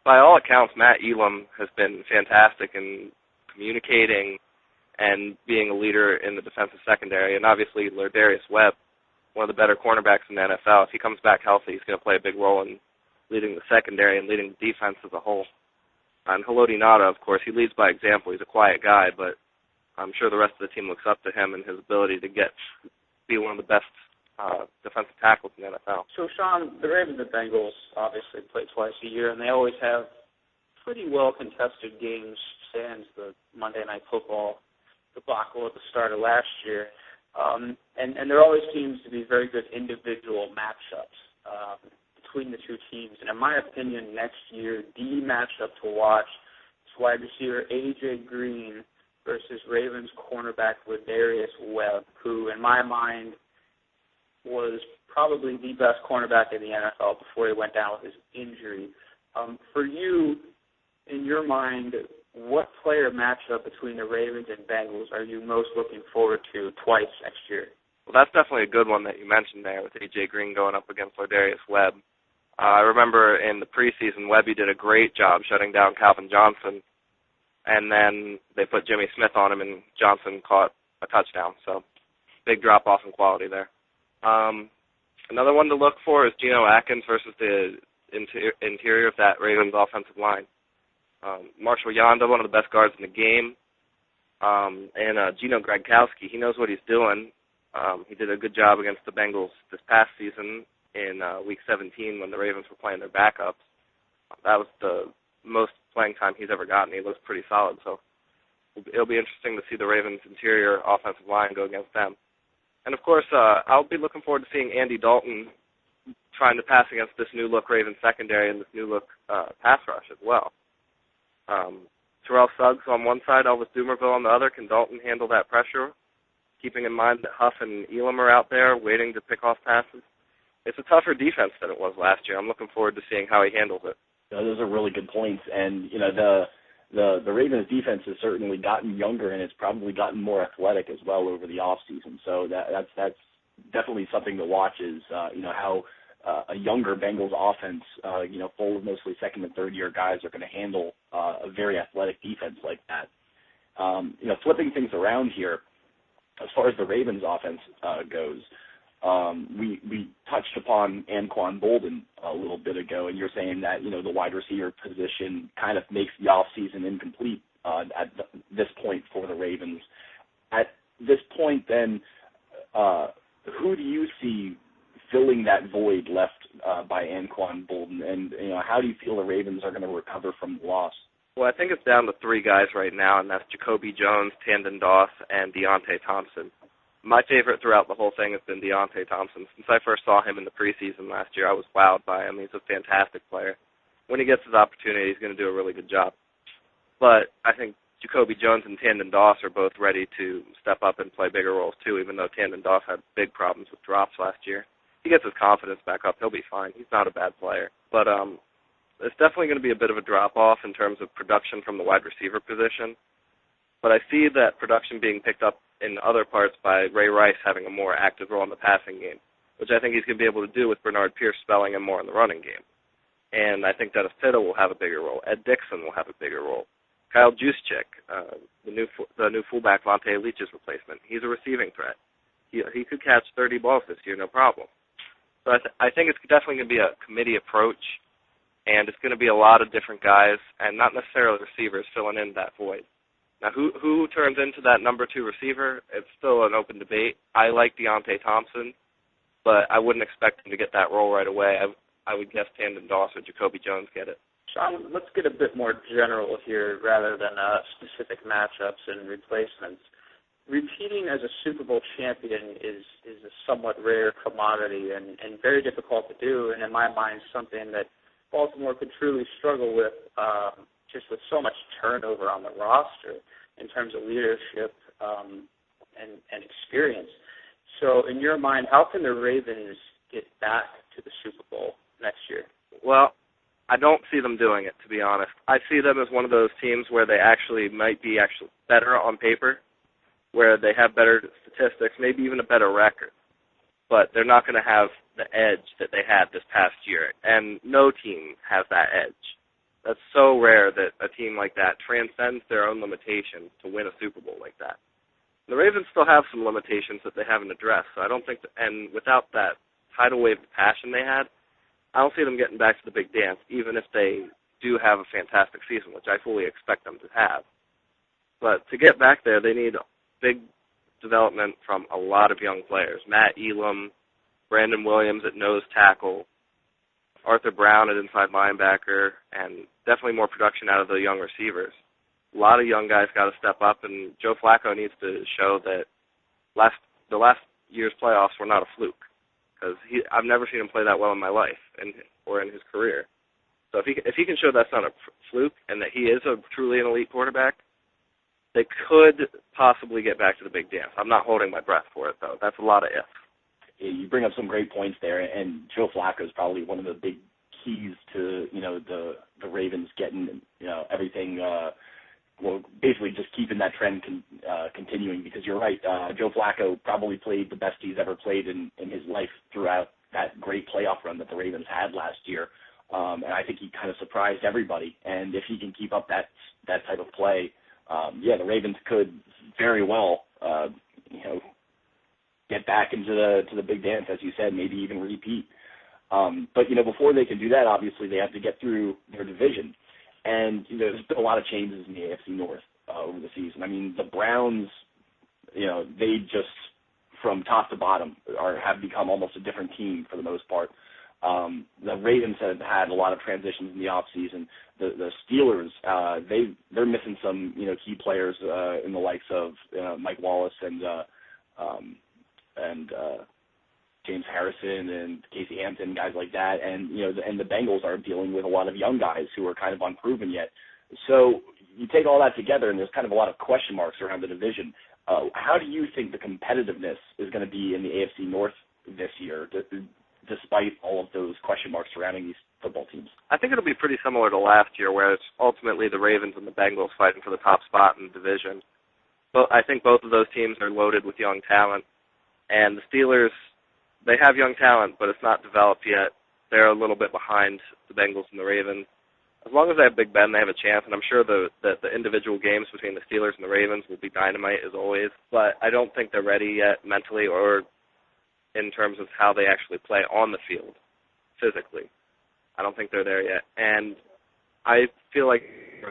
By all accounts, Matt Elam has been fantastic in communicating and being a leader in the defensive secondary, and obviously Lardarius Webb, one of the better cornerbacks in the NFL. If he comes back healthy, he's going to play a big role in leading the secondary and leading the defense as a whole. And Haloti Ngata, of course, he leads by example. He's a quiet guy, but I'm sure the rest of the team looks up to him and his ability to be one of the best defensive tackles in the NFL. So, Shawn, the Ravens and Bengals obviously play twice a year, and they always have pretty well-contested games, sans the Monday Night Football debacle at the start of last year. And there always seems to be very good individual matchups between the two teams. And in my opinion, next year, the matchup to watch is wide receiver A.J. Green versus Ravens cornerback Lardarius Webb, who, in my mind, was probably the best cornerback in the NFL before he went down with his injury. For you, in your mind, what player matchup between the Ravens and Bengals are you most looking forward to twice next year? Well, that's definitely a good one that you mentioned there with A.J. Green going up against Lardarius Webb. I remember in the preseason, Webby did a great job shutting down Calvin Johnson, and then they put Jimmy Smith on him, and Johnson caught a touchdown. So big drop-off in quality there. Another one to look for is Geno Atkins versus the interior of that Ravens offensive line. Marshall Yanda, one of the best guards in the game, and Gino Gradkowski. He knows what he's doing. He did a good job against the Bengals this past season in Week 17 when the Ravens were playing their backups. That was the most playing time he's ever gotten. He looks pretty solid, so it'll be interesting to see the Ravens' interior offensive line go against them. And, of course, I'll be looking forward to seeing Andy Dalton trying to pass against this new-look Ravens secondary and this new-look pass rush as well. Terrell Suggs on one side, Elvis Dumerville on the other. Can Dalton handle that pressure, keeping in mind that Huff and Elam are out there waiting to pick off passes? It's a tougher defense than it was last year. I'm looking forward to seeing how he handles it. Those are really good points. And, the Ravens defense has certainly gotten younger, and it's probably gotten more athletic as well over the offseason. So that's definitely something to watch is, how a younger Bengals offense, full of mostly second and third year guys are going to handle a very athletic defense like that. Flipping things around here, as far as the Ravens offense goes, we touched upon Anquan Boldin a little bit ago, and you're saying that, the wide receiver position kind of makes the offseason incomplete at this point for the Ravens. At this point, then, who do you see filling that void left by Anquan Boldin, and how do you feel the Ravens are going to recover from the loss? Well, I think it's down to three guys right now, and that's Jacoby Jones, Tandon Doss, and Deontay Thompson. My favorite throughout the whole thing has been Deontay Thompson. Since I first saw him in the preseason last year, I was wowed by him. He's a fantastic player. When he gets his opportunity, he's going to do a really good job. But I think Jacoby Jones and Tandon Doss are both ready to step up and play bigger roles too, even though Tandon Doss had big problems with drops last year. He gets his confidence back up, he'll be fine. He's not a bad player. But it's definitely going to be a bit of a drop-off in terms of production from the wide receiver position. But I see that production being picked up in other parts by Ray Rice having a more active role in the passing game, which I think he's going to be able to do with Bernard Pierce spelling him more in the running game. And I think Dennis Pitta will have a bigger role. Ed Dixon will have a bigger role. Kyle Juszczyk, the new fullback Vontae Leach's replacement, he's a receiving threat. He could catch 30 balls this year, no problem. So I think it's definitely going to be a committee approach, and it's going to be a lot of different guys and not necessarily receivers filling in that void. Now, who turns into that number 2 receiver? It's still an open debate. I like Deontay Thompson, but I wouldn't expect him to get that role right away. I would guess Tandon Doss or Jacoby Jones get it. Shawn, let's get a bit more general here rather than specific matchups and replacements. Repeating as a Super Bowl champion is a somewhat rare commodity and very difficult to do, and in my mind, something that Baltimore could truly struggle with, just with so much turnover on the roster in terms of leadership and experience. So, in your mind, how can the Ravens get back to the Super Bowl next year? Well, I don't see them doing it, to be honest. I see them as one of those teams where they might be better on paper, where they have better statistics, maybe even a better record. But they're not going to have the edge that they had this past year. And no team has that edge. That's so rare that a team like that transcends their own limitations to win a Super Bowl like that. The Ravens still have some limitations that they haven't addressed. So I don't think and without that tidal wave of passion they had, I don't see them getting back to the big dance, even if they do have a fantastic season, which I fully expect them to have. But to get back there, they need big development from a lot of young players. Matt Elam, Brandon Williams at nose tackle, Arthur Brown at inside linebacker, and definitely more production out of the young receivers. A lot of young guys got to step up, and Joe Flacco needs to show that the last year's playoffs were not a fluke, because I've never seen him play that well in my life or in his career. So if he can show that's not a fluke and that he is truly an elite quarterback, they could possibly get back to the big dance. I'm not holding my breath for it, though. That's a lot of ifs. You bring up some great points there, and Joe Flacco is probably one of the big keys to the Ravens getting everything. Basically just keeping that trend continuing, because you're right. Joe Flacco probably played the best he's ever played in his life throughout that great playoff run that the Ravens had last year. And I think he kind of surprised everybody. And if he can keep up that type of play, the Ravens could very well, get back into the big dance, as you said, maybe even repeat. But before they can do that, obviously they have to get through their division. And there's been a lot of changes in the AFC North over the season. I mean, the Browns, they just from top to bottom have become almost a different team for the most part. The Ravens have had a lot of transitions in the offseason. The Steelers, they're missing some key players in the likes of Mike Wallace and James Harrison and Casey Hampton, guys like that, and the Bengals are dealing with a lot of young guys who are kind of unproven yet. So you take all that together, and there's kind of a lot of question marks around the division. How do you think the competitiveness is going to be in the AFC North this year, despite all of those question marks surrounding these football teams? I think it'll be pretty similar to last year, where it's ultimately the Ravens and the Bengals fighting for the top spot in the division. But I think both of those teams are loaded with young talent, and the Steelers, they have young talent, but it's not developed yet. They're a little bit behind the Bengals and the Ravens. As long as they have Big Ben, they have a chance, and I'm sure that the individual games between the Steelers and the Ravens will be dynamite as always, but I don't think they're ready yet mentally or in terms of how they actually play on the field physically. I don't think they're there yet, and I feel like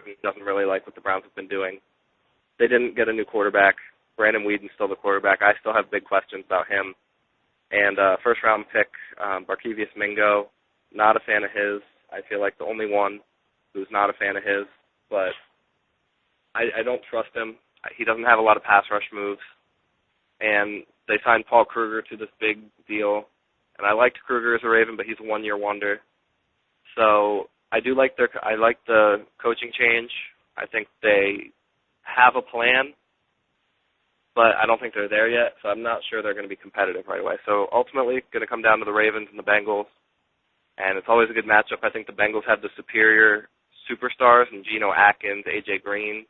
he doesn't really like what the Browns have been doing. They didn't get a new quarterback. Brandon Whedon's still the quarterback. I still have big questions about him. And first-round pick, Barkevious Mingo, not a fan of his. I feel like the only one who's not a fan of his. But I don't trust him. He doesn't have a lot of pass rush moves. And they signed Paul Kruger to this big deal. And I liked Kruger as a Raven, but he's a one-year wonder. So I like the coaching change. I think they have a plan, but I don't think they're there yet, so I'm not sure they're going to be competitive right away. So ultimately, it's going to come down to the Ravens and the Bengals, and it's always a good matchup. I think the Bengals have the superior superstars in Geno Atkins, A.J. Green,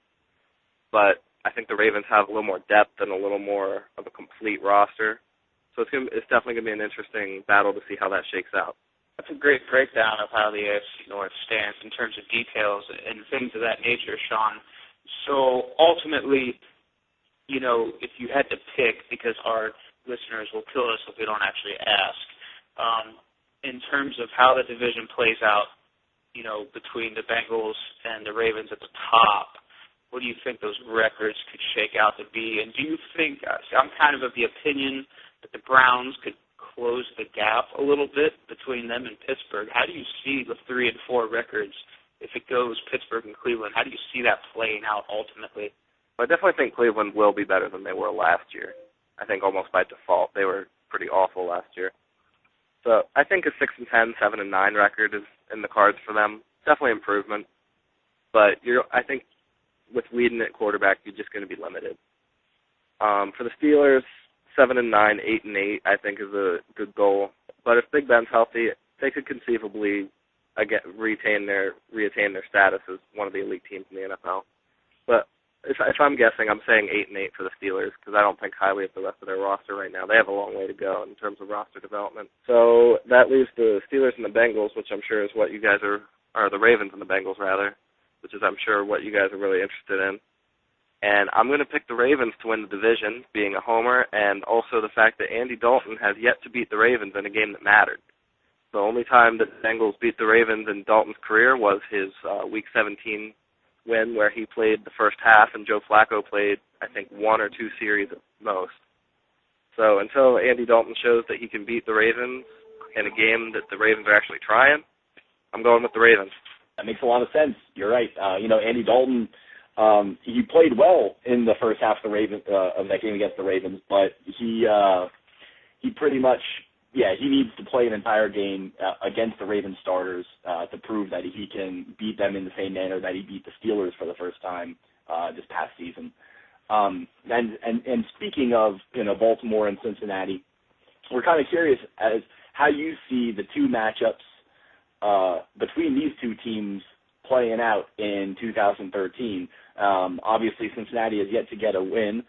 but I think the Ravens have a little more depth and a little more of a complete roster. So it's definitely going to be an interesting battle to see how that shakes out. That's a great breakdown of how the AFC North stands in terms of details and things of that nature, Shawn. So ultimately, if you had to pick, because our listeners will kill us if we don't actually ask, in terms of how the division plays out, between the Bengals and the Ravens at the top, what do you think those records could shake out to be? And do you think, I'm kind of the opinion that the Browns could close the gap a little bit between them and Pittsburgh. How do you see the 3 and 4 records if it goes Pittsburgh and Cleveland? How do you see that playing out ultimately? I definitely think Cleveland will be better than they were last year. I think almost by default. They were pretty awful last year. So I think a 6-10, 7-9 record is in the cards for them. Definitely improvement. But I think with leading at quarterback, you're just going to be limited. For the Steelers, 7-9, 8-8, I think is a good goal. But if Big Ben's healthy, they could conceivably retain their status as one of the elite teams in the NFL. But if I'm guessing, I'm saying 8-8 for the Steelers because I don't think highly of the rest of their roster right now. They have a long way to go in terms of roster development. So that leaves the Steelers and the Bengals, which I'm sure is what you guys are the Ravens and the Bengals rather, which is I'm sure what you guys are really interested in. And I'm going to pick the Ravens to win the division, being a homer, and also the fact that Andy Dalton has yet to beat the Ravens in a game that mattered. The only time that the Bengals beat the Ravens in Dalton's career was his Week 17 win where he played the first half and Joe Flacco played, I think, 1 or 2 series at most. So until Andy Dalton shows that he can beat the Ravens in a game that the Ravens are actually trying, I'm going with the Ravens. That makes a lot of sense. You're right. Andy Dalton, he played well in the first half of that game against the Ravens, but he pretty much, he needs to play an entire game against the Ravens starters to prove that he can beat them in the same manner that he beat the Steelers for the first time this past season. And speaking of Baltimore and Cincinnati, we're kind of curious as how you see the two matchups between these two teams playing out in 2013. Obviously, Cincinnati has yet to get a win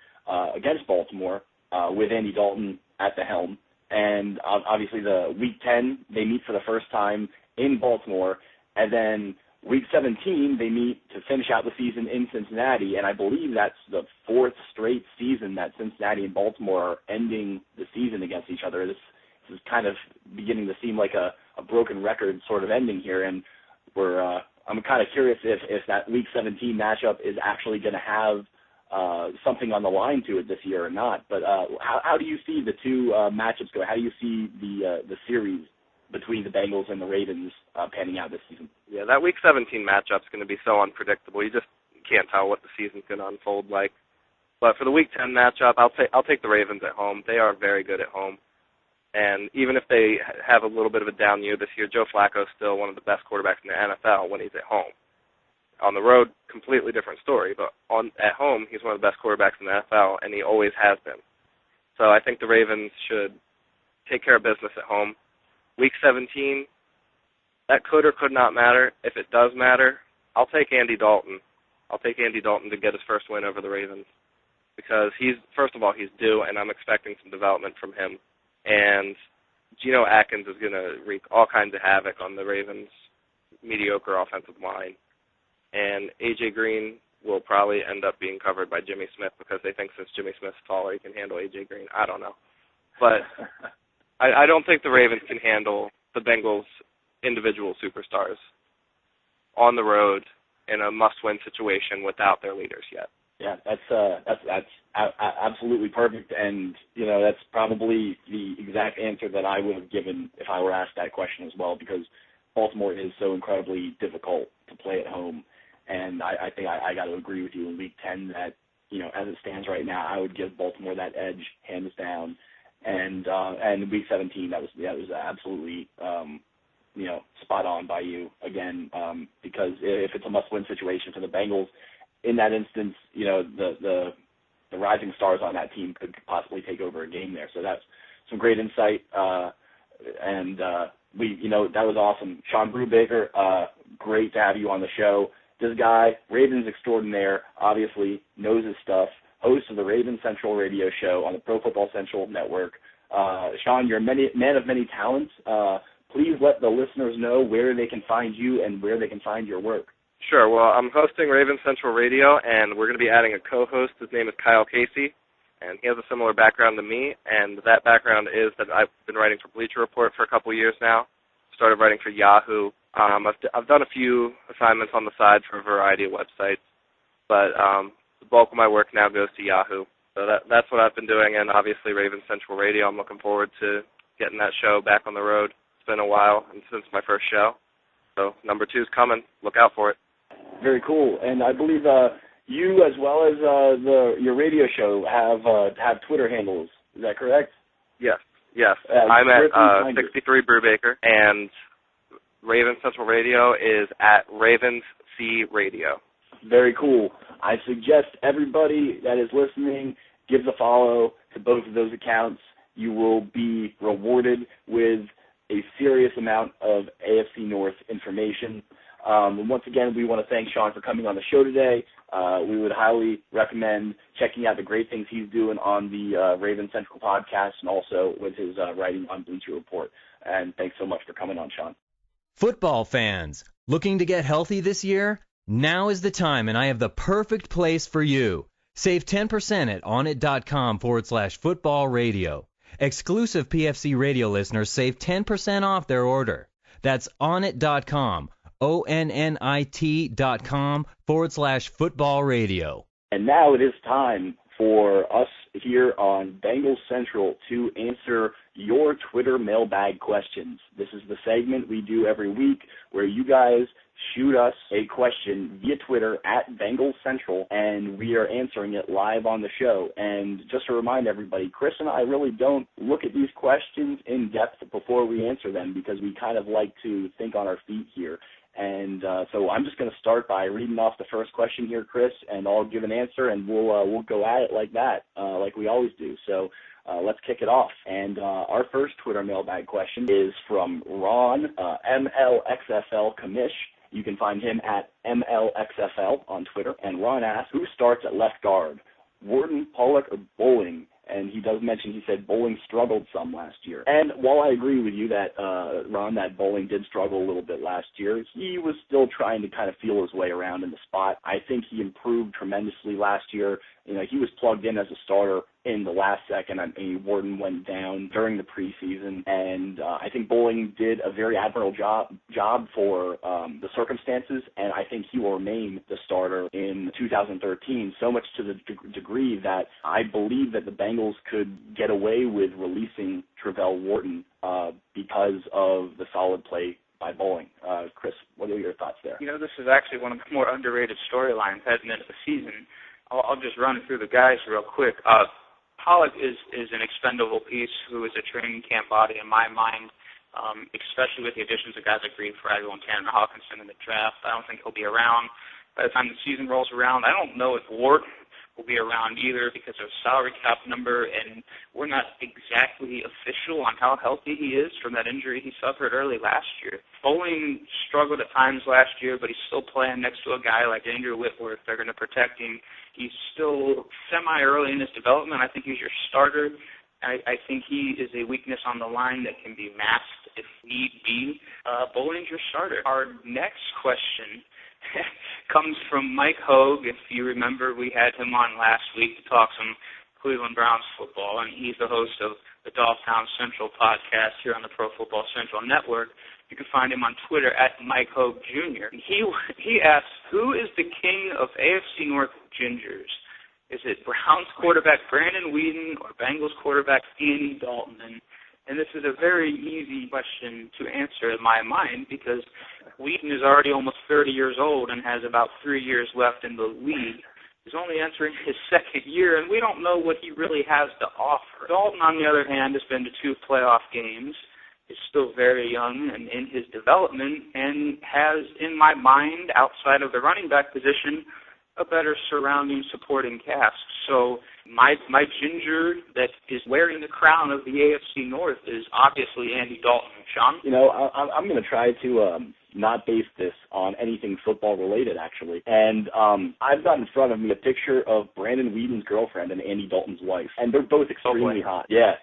against Baltimore with Andy Dalton at the helm. And obviously, the Week 10, they meet for the first time in Baltimore. And then Week 17, they meet to finish out the season in Cincinnati. And I believe that's the 4th straight season that Cincinnati and Baltimore are ending the season against each other. This is kind of beginning to seem like a broken record sort of ending here. And I'm kind of curious if that Week 17 matchup is actually going to have something on the line to it this year or not. But how do you see the two matchups go? How do you see the series between the Bengals and the Ravens panning out this season? Yeah, that Week 17 matchup's going to be so unpredictable. You just can't tell what the season's going to unfold like. But for the Week 10 matchup, I'll take the Ravens at home. They are very good at home. And even if they have a little bit of a down year this year, Joe Flacco is still one of the best quarterbacks in the NFL when he's at home. On the road, completely different story, but at home, he's one of the best quarterbacks in the NFL, and he always has been. So I think the Ravens should take care of business at home. Week 17, that could or could not matter. If it does matter, I'll take Andy Dalton. I'll take Andy Dalton to get his first win over the Ravens because first of all, he's due, and I'm expecting some development from him. And Geno Atkins is going to wreak all kinds of havoc on the Ravens' mediocre offensive line. And A.J. Green will probably end up being covered by Jimmy Smith because they think since Jimmy Smith's taller, he can handle A.J. Green. I don't know. But I don't think the Ravens can handle the Bengals' individual superstars on the road in a must-win situation without their leaders yet. Yeah, that's absolutely perfect, and that's probably the exact answer that I would have given if I were asked that question as well, because Baltimore is so incredibly difficult to play at home, and I think I got to agree with you in Week 10 that as it stands right now, I would give Baltimore that edge hands down, and Week 17 that was absolutely spot on by you again, because if it's a must-win situation for the Bengals. In that instance, the rising stars on that team could possibly take over a game there. So that's some great insight, and that was awesome. Shawn Brubaker, great to have you on the show. This guy, Ravens extraordinaire, obviously knows his stuff. Host of the BengalsCentral Radio show on the Pro Football Central network. Shawn, you're a man of many talents. Please let the listeners know where they can find you and where they can find your work. Sure. Well, I'm hosting BengalsCentral Radio, and we're going to be adding a co-host. His name is Kyle Casey, and he has a similar background to me, and that background is that I've been writing for Bleacher Report for a couple years now. Started writing for Yahoo. I've done a few assignments on the side for a variety of websites, but the bulk of my work now goes to Yahoo. So that's what I've been doing, and obviously Ravens Central Radio. I'm looking forward to getting that show back on the road. It's been a while and since my first show. So number 2 is coming. Look out for it. Very cool. And I believe you, as well as your radio show, have Twitter handles. Is that correct? Yes. I'm at 63 Brubaker, and Ravens Central Radio is at Ravens C Radio. Very cool. I suggest everybody that is listening gives a follow to both of those accounts. You will be rewarded with a serious amount of AFC North information. And once again, we want to thank Shawn for coming on the show today. We would highly recommend checking out the great things he's doing on the Ravens Central podcast and also with his writing on Bleacher Report. And thanks so much for coming on, Shawn. Football fans, looking to get healthy this year? Now is the time, and I have the perfect place for you. Save 10% at onit.com/football radio. Exclusive PFC radio listeners save 10% off their order. That's onit.com, ONNIT.com/football radio. And now it is time for us here on Bengals Central to answer your Twitter mailbag questions. This is the segment we do every week where you guys shoot us a question via Twitter at Bengals Central, and we are answering it live on the show. And just to remind everybody, Chris and I really don't look at these questions in depth before we answer them because we kind of like to think on our feet here. And so I'm just going to start by reading off the first question here, Chris, and I'll give an answer, and we'll go at it like that, like we always do. So let's kick it off. And our first Twitter mailbag question is from Ron, MLXFL Commish. You can find him at MLXFL on Twitter. And Ron asks, who starts at left guard, Wharton, Pollock, or Bowling? And he does mention, he said Bowling struggled some last year. And while I agree with you that, Ron, that Bowling did struggle a little bit last year, he was still trying to kind of feel his way around in the spot. I think he improved tremendously last year. You know, he was plugged in as a starter in the last second. I mean, Wharton went down during the preseason, and I think Bowling did a very admirable job for the circumstances, and I think he will remain the starter in 2013, so much to the degree that I believe that the Bengals could get away with releasing Travell Wharton because of the solid play by Bowling. Chris, what are your thoughts there? You know, this is actually one of the more underrated storylines heading into the season. I'll just run through the guys real quick. Pollock is an expendable piece who is a training camp body in my mind, especially with the additions of guys like Green Fraggle and Tanner Hawkinson in the draft. I don't think he'll be around by the time the season rolls around. I don't know if Ward will be around either because of salary cap number, and we're not exactly official on how healthy he is from that injury he suffered early last year. Bowling struggled at times last year, but he's still playing next to a guy like Andrew Whitworth. They're going to protect him. He's still semi-early in his development. I think he's your starter. I think he is a weakness on the line that can be masked if need be. Bowling's your starter. Our next question comes from Mike Hogue. If you remember, we had him on last week to talk some Cleveland Browns football, and he's the host of the Dolphtown Central podcast here on the Pro Football Central Network. You can find him on Twitter at Mike Hogue Jr. He asks, who is the king of AFC North gingers? Is it Browns quarterback Brandon Weeden or Bengals quarterback Andy Dalton? And this is a very easy question to answer in my mind because Weeden is already almost 30 years old and has about 3 years left in the league. He's only entering his second year, and we don't know what he really has to offer. Dalton, on the other hand, has been to 2 playoff games, is still very young and in his development, and has, in my mind, outside of the running back position, a better surrounding supporting cast. So my ginger that is wearing the crown of the AFC North is obviously Andy Dalton. Shawn? You know, I'm going to try to not base this on anything football related, actually. And I've got in front of me a picture of Brandon Weeden's girlfriend and Andy Dalton's wife, and they're both extremely hot. Yeah.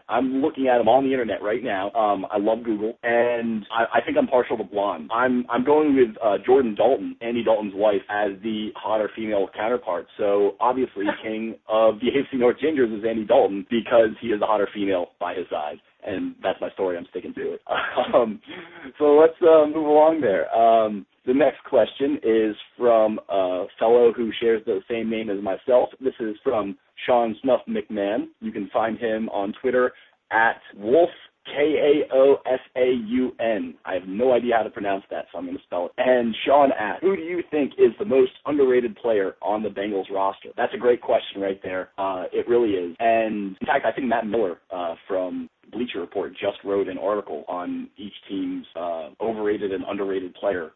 I'm looking at them on the internet right now. I love Google, and I think I'm partial to blonde. I'm going with Jordan Dalton, Andy Dalton's wife, as the hotter female counterpart. So obviously, king of the AFC North Gingers is Andy Dalton because he is the hotter female by his side. And that's my story. I'm sticking to it. So let's move along there. The next question is from a fellow who shares the same name as myself. This is from Sean Snuff McMahon. You can find him on Twitter at Wolf, Kaosaun. I have no idea how to pronounce that, so I'm going to spell it. And Sean asks, who do you think is the most underrated player on the Bengals roster? That's a great question right there. It really is. And, in fact, I think Matt Miller from Bleacher Report just wrote an article on each team's overrated and underrated player.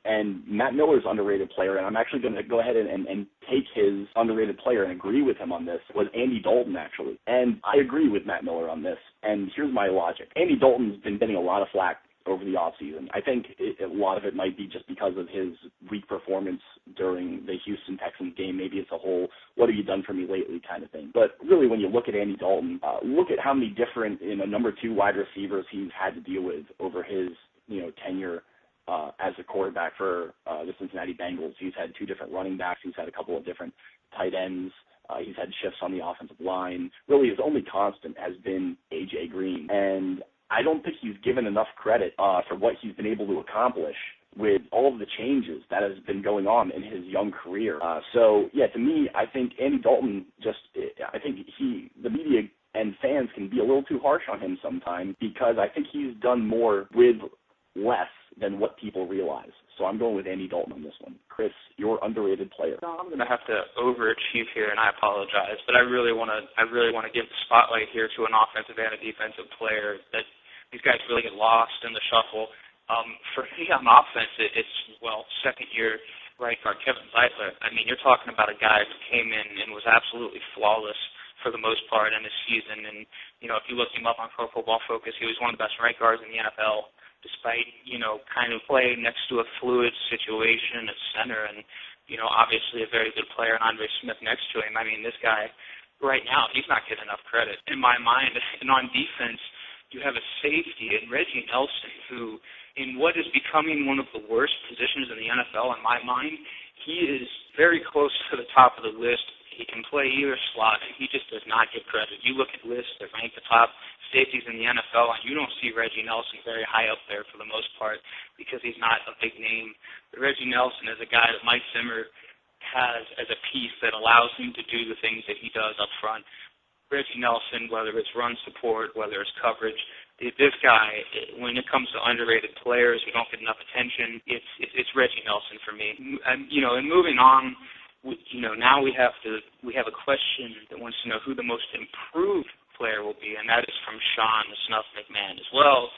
And Matt Miller's underrated player, and I'm actually going to go ahead and take his underrated player and agree with him on this, was Andy Dalton, actually. And I agree with Matt Miller on this, and here's my logic. Andy Dalton's been getting a lot of flack over the offseason. I think a lot of it might be just because of his weak performance during the Houston Texans game. Maybe it's a whole, what have you done for me lately kind of thing. But really, when you look at Andy Dalton, look at how many different, number 2 wide receivers he's had to deal with over his, tenure as a quarterback for the Cincinnati Bengals. He's had 2 different running backs. He's had a couple of different tight ends. He's had shifts on the offensive line. Really, his only constant has been A.J. Green. And I don't think he's given enough credit for what he's been able to accomplish with all of the changes that has been going on in his young career. To me, I think Andy Dalton the media and fans can be a little too harsh on him sometimes because I think he's done more with less than what people realize. So I'm going with Andy Dalton on this one. Chris, your underrated player. No, I'm going to have to overachieve here, and I apologize, but I really want to give the spotlight here to an offensive and a defensive player. That these guys really get lost in the shuffle. For me on offense, it's second-year right guard Kevin Zeitler. I mean, you're talking about a guy who came in and was absolutely flawless for the most part in his season. And if you look him up on Pro Football Focus, he was one of the best right guards in the NFL, despite, kind of playing next to a fluid situation at center and, obviously a very good player and Andre Smith next to him. I mean, this guy right now, he's not getting enough credit in my mind. And on defense, you have a safety in Reggie Nelson who, in what is becoming one of the worst positions in the NFL in my mind, he is very close to the top of the list. He can play either slot, and he just does not get credit. You look at lists that rank the top safeties in the NFL, and you don't see Reggie Nelson very high up there for the most part because he's not a big name. But Reggie Nelson is a guy that Mike Zimmer has as a piece that allows him to do the things that he does up front. Reggie Nelson, whether it's run support, whether it's coverage, this guy, when it comes to underrated players who don't get enough attention, it's Reggie Nelson for me. And moving on, now we have a question that wants to know who the most improved player will be, and that is from Sean Snuff McMahon as well.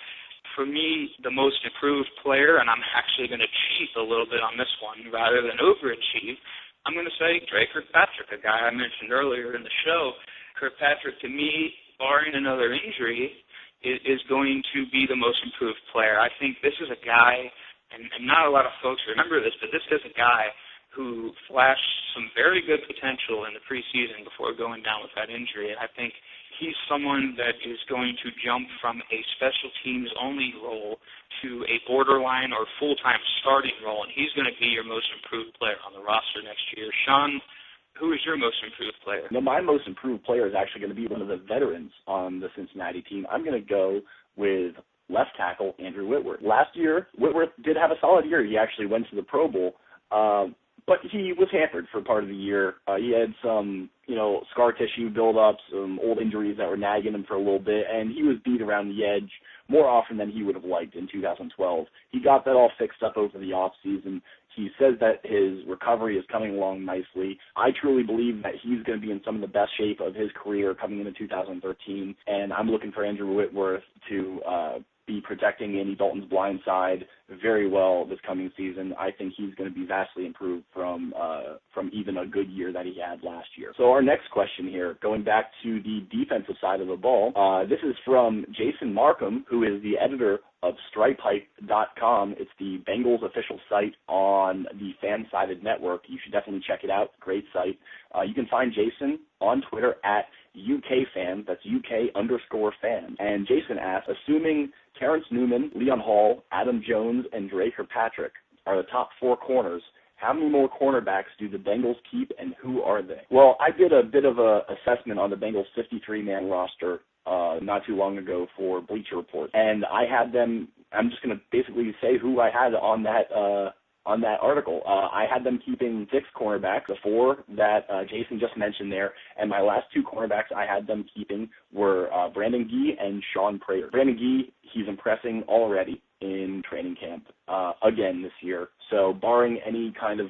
For me, the most improved player, and I'm actually going to cheat a little bit on this one rather than overachieve, I'm going to say Dre Kirkpatrick, a guy I mentioned earlier in the show. Kirkpatrick, to me, barring another injury, is going to be the most improved player. I think this is a guy, and not a lot of folks remember this, but this is a guy who flashed some very good potential in the preseason before going down with that injury. And I think he's someone that is going to jump from a special teams only role to a borderline or full-time starting role, and he's going to be your most improved player on the roster next year. Sean, who is your most improved player? My most improved player is actually going to be one of the veterans on the Cincinnati team. I'm going to go with left tackle Andrew Whitworth. Last year, Whitworth did have a solid year. He actually went to the Pro Bowl. But he was hampered for part of the year. He had some, scar tissue buildup, some old injuries that were nagging him for a little bit, and he was beat around the edge more often than he would have liked in 2012. He got that all fixed up over the offseason. He says that his recovery is coming along nicely. I truly believe that he's going to be in some of the best shape of his career coming into 2013, and I'm looking for Andrew Whitworth to be protecting Andy Dalton's blind side very well this coming season. I think he's going to be vastly improved from even a good year that he had last year. So our next question here, going back to the defensive side of the ball, this is from Jason Markham, who is the editor of StripeHype.com. It's the Bengals official site on the Fan-Sided Network. You should definitely check it out. Great site. You can find Jason on Twitter at UKFan. That's UK_fan. And Jason asks, assuming Terrence Newman, Leon Hall, Adam Jones, and Dre Kirkpatrick are the top 4 corners, how many more cornerbacks do the Bengals keep, and who are they? Well, I did a bit of a assessment on the Bengals 53-man roster not too long ago for Bleacher Report, and I had them I'm just going to basically say who I had on that article. I had them keeping 6 cornerbacks, the 4 that Jason just mentioned there, and my last 2 cornerbacks I had them keeping were Brandon Gee and Shawn Brubaker. Brandon Gee, he's impressing already in training camp again this year. So barring any kind of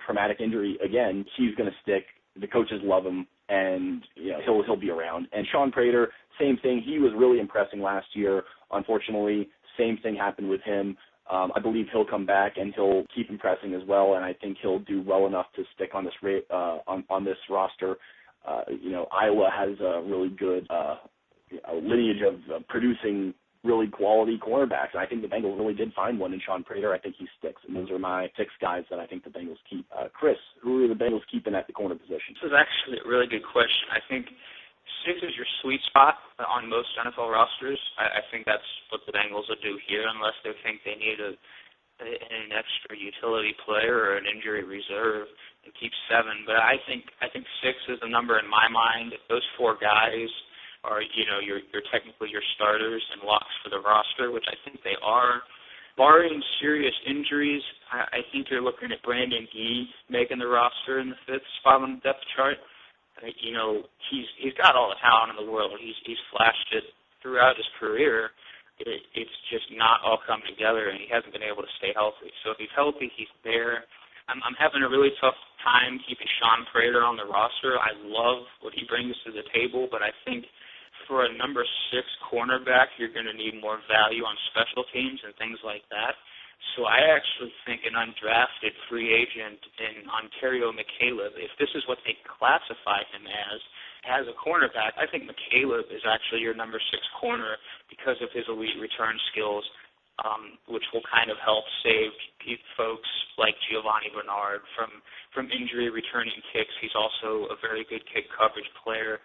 traumatic injury again, he's going to stick. The coaches love him, and he'll be around. And Shawn Brubaker, same thing. He was really impressing last year. Unfortunately, same thing happened with him. I believe he'll come back and he'll keep impressing as well, and I think he'll do well enough to stick on this on this roster. Iowa has a really good lineage of producing really quality cornerbacks, and I think the Bengals really did find one in Shawn Brubaker. I think he sticks, and those are my 6 guys that I think the Bengals keep. Chris, who are the Bengals keeping at the corner position? This is actually a really good question. I think 6 is your sweet spot on most NFL rosters. I think that's what the Bengals will do here, unless they think they need an extra utility player or an injury reserve, and keep 7. But I think 6 is the number in my mind. If those 4 guys are you're technically your starters and locks for the roster, which I think they are, barring serious injuries, I think you're looking at Brandon Gee making the roster in the 5th spot on the depth chart. He's got all the talent in the world. He's flashed it throughout his career. It's just not all come together, and he hasn't been able to stay healthy. So if he's healthy, he's there. I'm having a really tough time keeping Shawn Brubaker on the roster. I love what he brings to the table, but I think for a number 6 cornerback, you're going to need more value on special teams and things like that. So I actually think an undrafted free agent in Ontario McCaleb, if this is what they classify him as a cornerback, I think McCaleb is actually your number 6 corner because of his elite return skills, which will kind of help save folks like Giovanni Bernard from injury returning kicks. He's also a very good kick coverage player.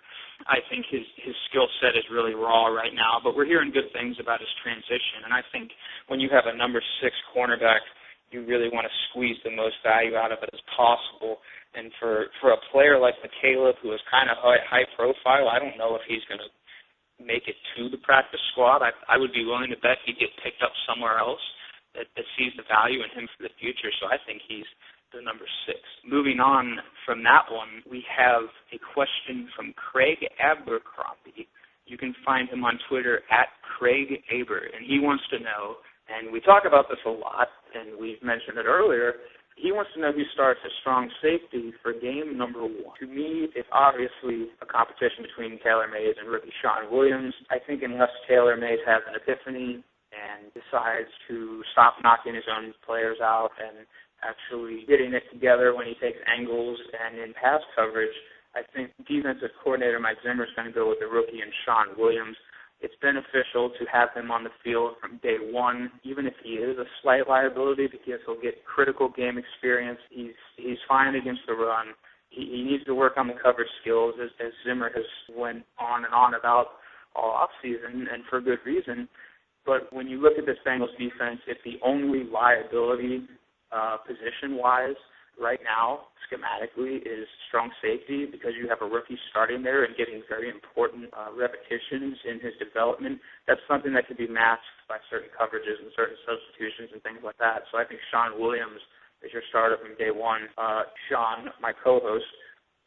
I think his skill set is really raw right now, but we're hearing good things about his transition. And I think when you have a number 6 cornerback, you really want to squeeze the most value out of it as possible. And for a player like McCaleb, who is kind of high profile, I don't know if he's going to make it to the practice squad. I would be willing to bet he'd get picked up somewhere else that sees the value in him for the future. So I think he's the number 6. Moving on from that one, we have a question from Craig Abercrombie. You can find him on Twitter at Craig Aber, and he wants to know, and we talk about this a lot, and we've mentioned it earlier, he wants to know who starts as strong safety for game number 1. To me, it's obviously a competition between Taylor Mays and rookie Shawn Williams. I think unless Taylor Mays has an epiphany and decides to stop knocking his own players out and actually getting it together when he takes angles and in pass coverage, I think defensive coordinator Mike Zimmer is going to go with the rookie and Shawn Williams. It's beneficial to have him on the field from day 1, even if he is a slight liability, because he'll get critical game experience. He's fine against the run. He needs to work on the coverage skills, as Zimmer has went on and on about all offseason, and for good reason. But when you look at this Bengals defense, it's the only liability position-wise right now, schematically, is strong safety, because you have a rookie starting there and getting very important repetitions in his development. That's something that can be masked by certain coverages and certain substitutions and things like that. So I think Shawn Williams is your starter from day 1. Sean, my co-host,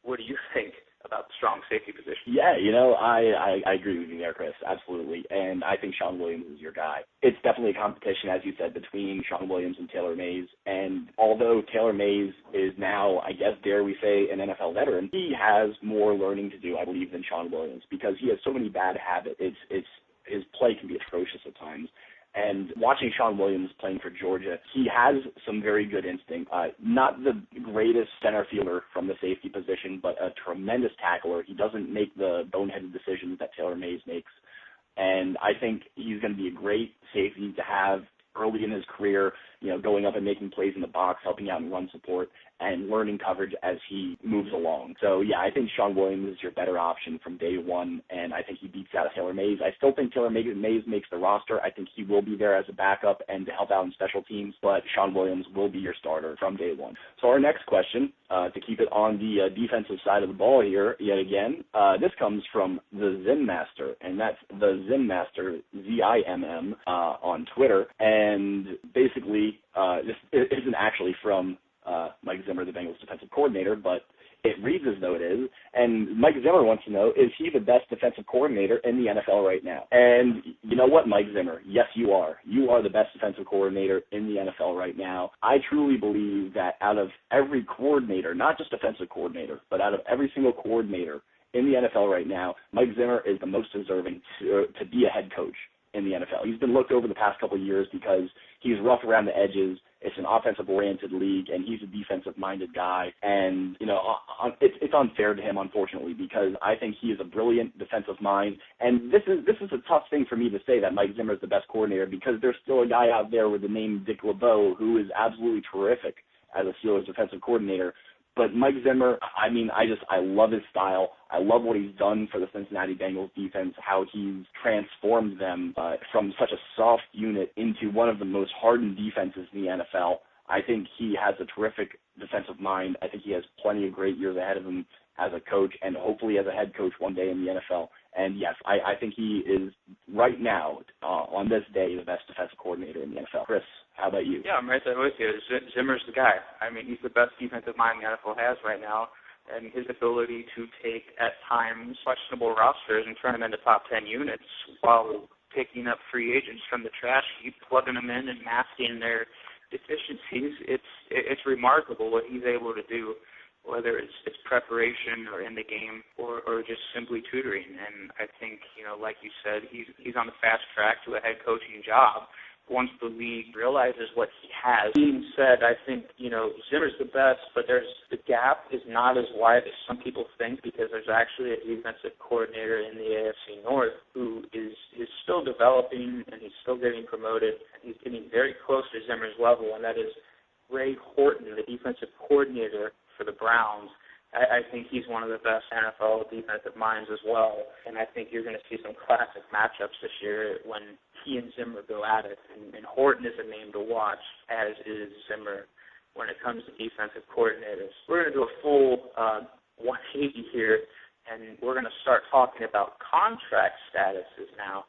what do you think about the strong safety position? Yeah, I agree with you there, Chris, absolutely. And I think Shawn Williams is your guy. It's definitely a competition, as you said, between Shawn Williams and Taylor Mays. And although Taylor Mays is now, I guess, dare we say, an NFL veteran, he has more learning to do, I believe, than Shawn Williams, because he has so many bad habits. His play can be atrocious at times. And watching Shawn Williams playing for Georgia, he has some very good instinct. Not the greatest center fielder from the safety position, but a tremendous tackler. He doesn't make the boneheaded decisions that Taylor Mays makes. And I think he's going to be a great safety to have early in his career, going up and making plays in the box, helping out in run support, and learning coverage as he moves along. So, yeah, I think Shawn Williams is your better option from day one, and I think he beats out Taylor Mays. I still think Taylor Mays makes the roster. I think he will be there as a backup and to help out in special teams, but Shawn Williams will be your starter from day one. So our next question, to keep it on the defensive side of the ball here, yet again, this comes from the Zim Master, and that's the Zim Master, ZIMM, on Twitter, and basically this isn't actually from Mike Zimmer, the Bengals defensive coordinator, but it reads as though it is. And Mike Zimmer wants to know, is he the best defensive coordinator in the NFL right now? And you know what, Mike Zimmer? Yes, you are. You are the best defensive coordinator in the NFL right now. I truly believe that out of every coordinator, not just defensive coordinator, but out of every single coordinator in the NFL right now, Mike Zimmer is the most deserving to be a head coach in the NFL. He's been looked over the past couple of years because he's rough around the edges. It's an offensive-oriented league, and he's a defensive-minded guy. And, it's unfair to him, unfortunately, because I think he is a brilliant defensive mind. And this is a tough thing for me to say that Mike Zimmer is the best coordinator because there's still a guy out there with the name Dick LeBeau who is absolutely terrific as a Steelers defensive coordinator. But Mike Zimmer, I love his style. I love what he's done for the Cincinnati Bengals defense, how he's transformed them from such a soft unit into one of the most hardened defenses in the NFL. I think he has a terrific defensive mind. I think he has plenty of great years ahead of him as a coach and hopefully as a head coach one day in the NFL. And, yes, I think he is right now, on this day, the best defensive coordinator in the NFL. Chris, how about you? Yeah, I'm right there with you. Zimmer's the guy. I mean, he's the best defensive mind the NFL has right now. And his ability to take, at times, questionable rosters and turn them into top 10 units while picking up free agents from the trash heap, plugging them in and masking their deficiencies, it's remarkable what he's able to do, whether it's preparation or in the game or just simply tutoring. And I think, like you said, he's on the fast track to a head coaching job once the league realizes what he has. Being said, I think, Zimmer's the best, but the gap is not as wide as some people think because there's actually a defensive coordinator in the AFC North who is still developing and he's still getting promoted. He's getting very close to Zimmer's level, and that is Ray Horton, the defensive coordinator for the Browns. I think he's one of the best NFL defensive minds as well, and I think you're going to see some classic matchups this year when he and Zimmer go at it, and Horton is a name to watch, as is Zimmer when it comes to defensive coordinators. We're going to do a full 180 here, and we're going to start talking about contract statuses now.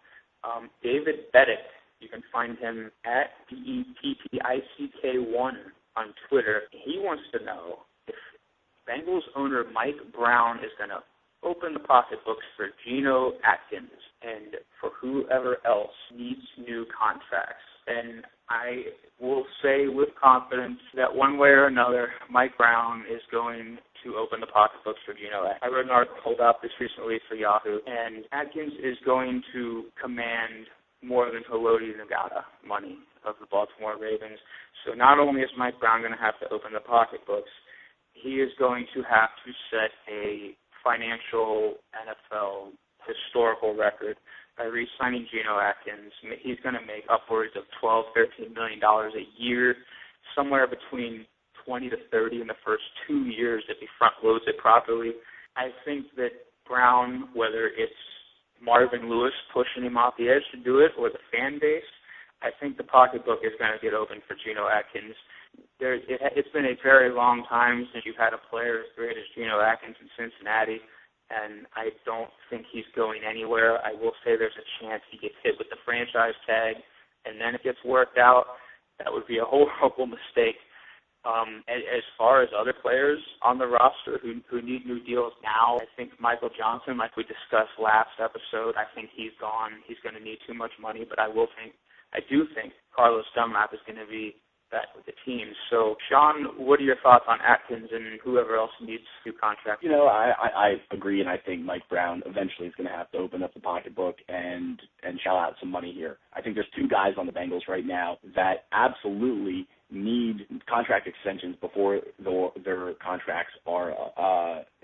David Beddick, you can find him at BEPPICK1 on Twitter. He wants to know if Bengals owner Mike Brown is going to open the pocketbooks for Geno Atkins and for whoever else needs new contracts. And I will say with confidence that one way or another, Mike Brown is going to open the pocketbooks for Geno Atkins. I wrote an article about this recently for Yahoo, and Atkins is going to command more than Haloti Ngata money of the Baltimore Ravens. So not only is Mike Brown going to have to open the pocketbooks, he is going to have to set a financial NFL historical record by re-signing Geno Atkins. He's going to make upwards of $12-13 million a year, somewhere between 20 to 30 in the first 2 years if he front-loads it properly. I think that Brown, whether it's Marvin Lewis pushing him off the edge to do it or the fan base, I think the pocketbook is going to get open for Geno Atkins. It's been a very long time since you've had a player as great as Geno Atkins in Cincinnati, and I don't think he's going anywhere. I will say there's a chance he gets hit with the franchise tag, and then it gets worked out. That would be a horrible mistake. As far as other players on the roster who need new deals now, I think Michael Johnson, like we discussed last episode, I think he's gone. He's going to need too much money, but I do think Carlos Dunlap is going to be back with the team. So, Sean, what are your thoughts on Atkins and whoever else needs new contracts? I agree, and I think Mike Brown eventually is going to have to open up the pocketbook and shell out some money here. I think there's two guys on the Bengals right now that absolutely need contract extensions before their contracts are,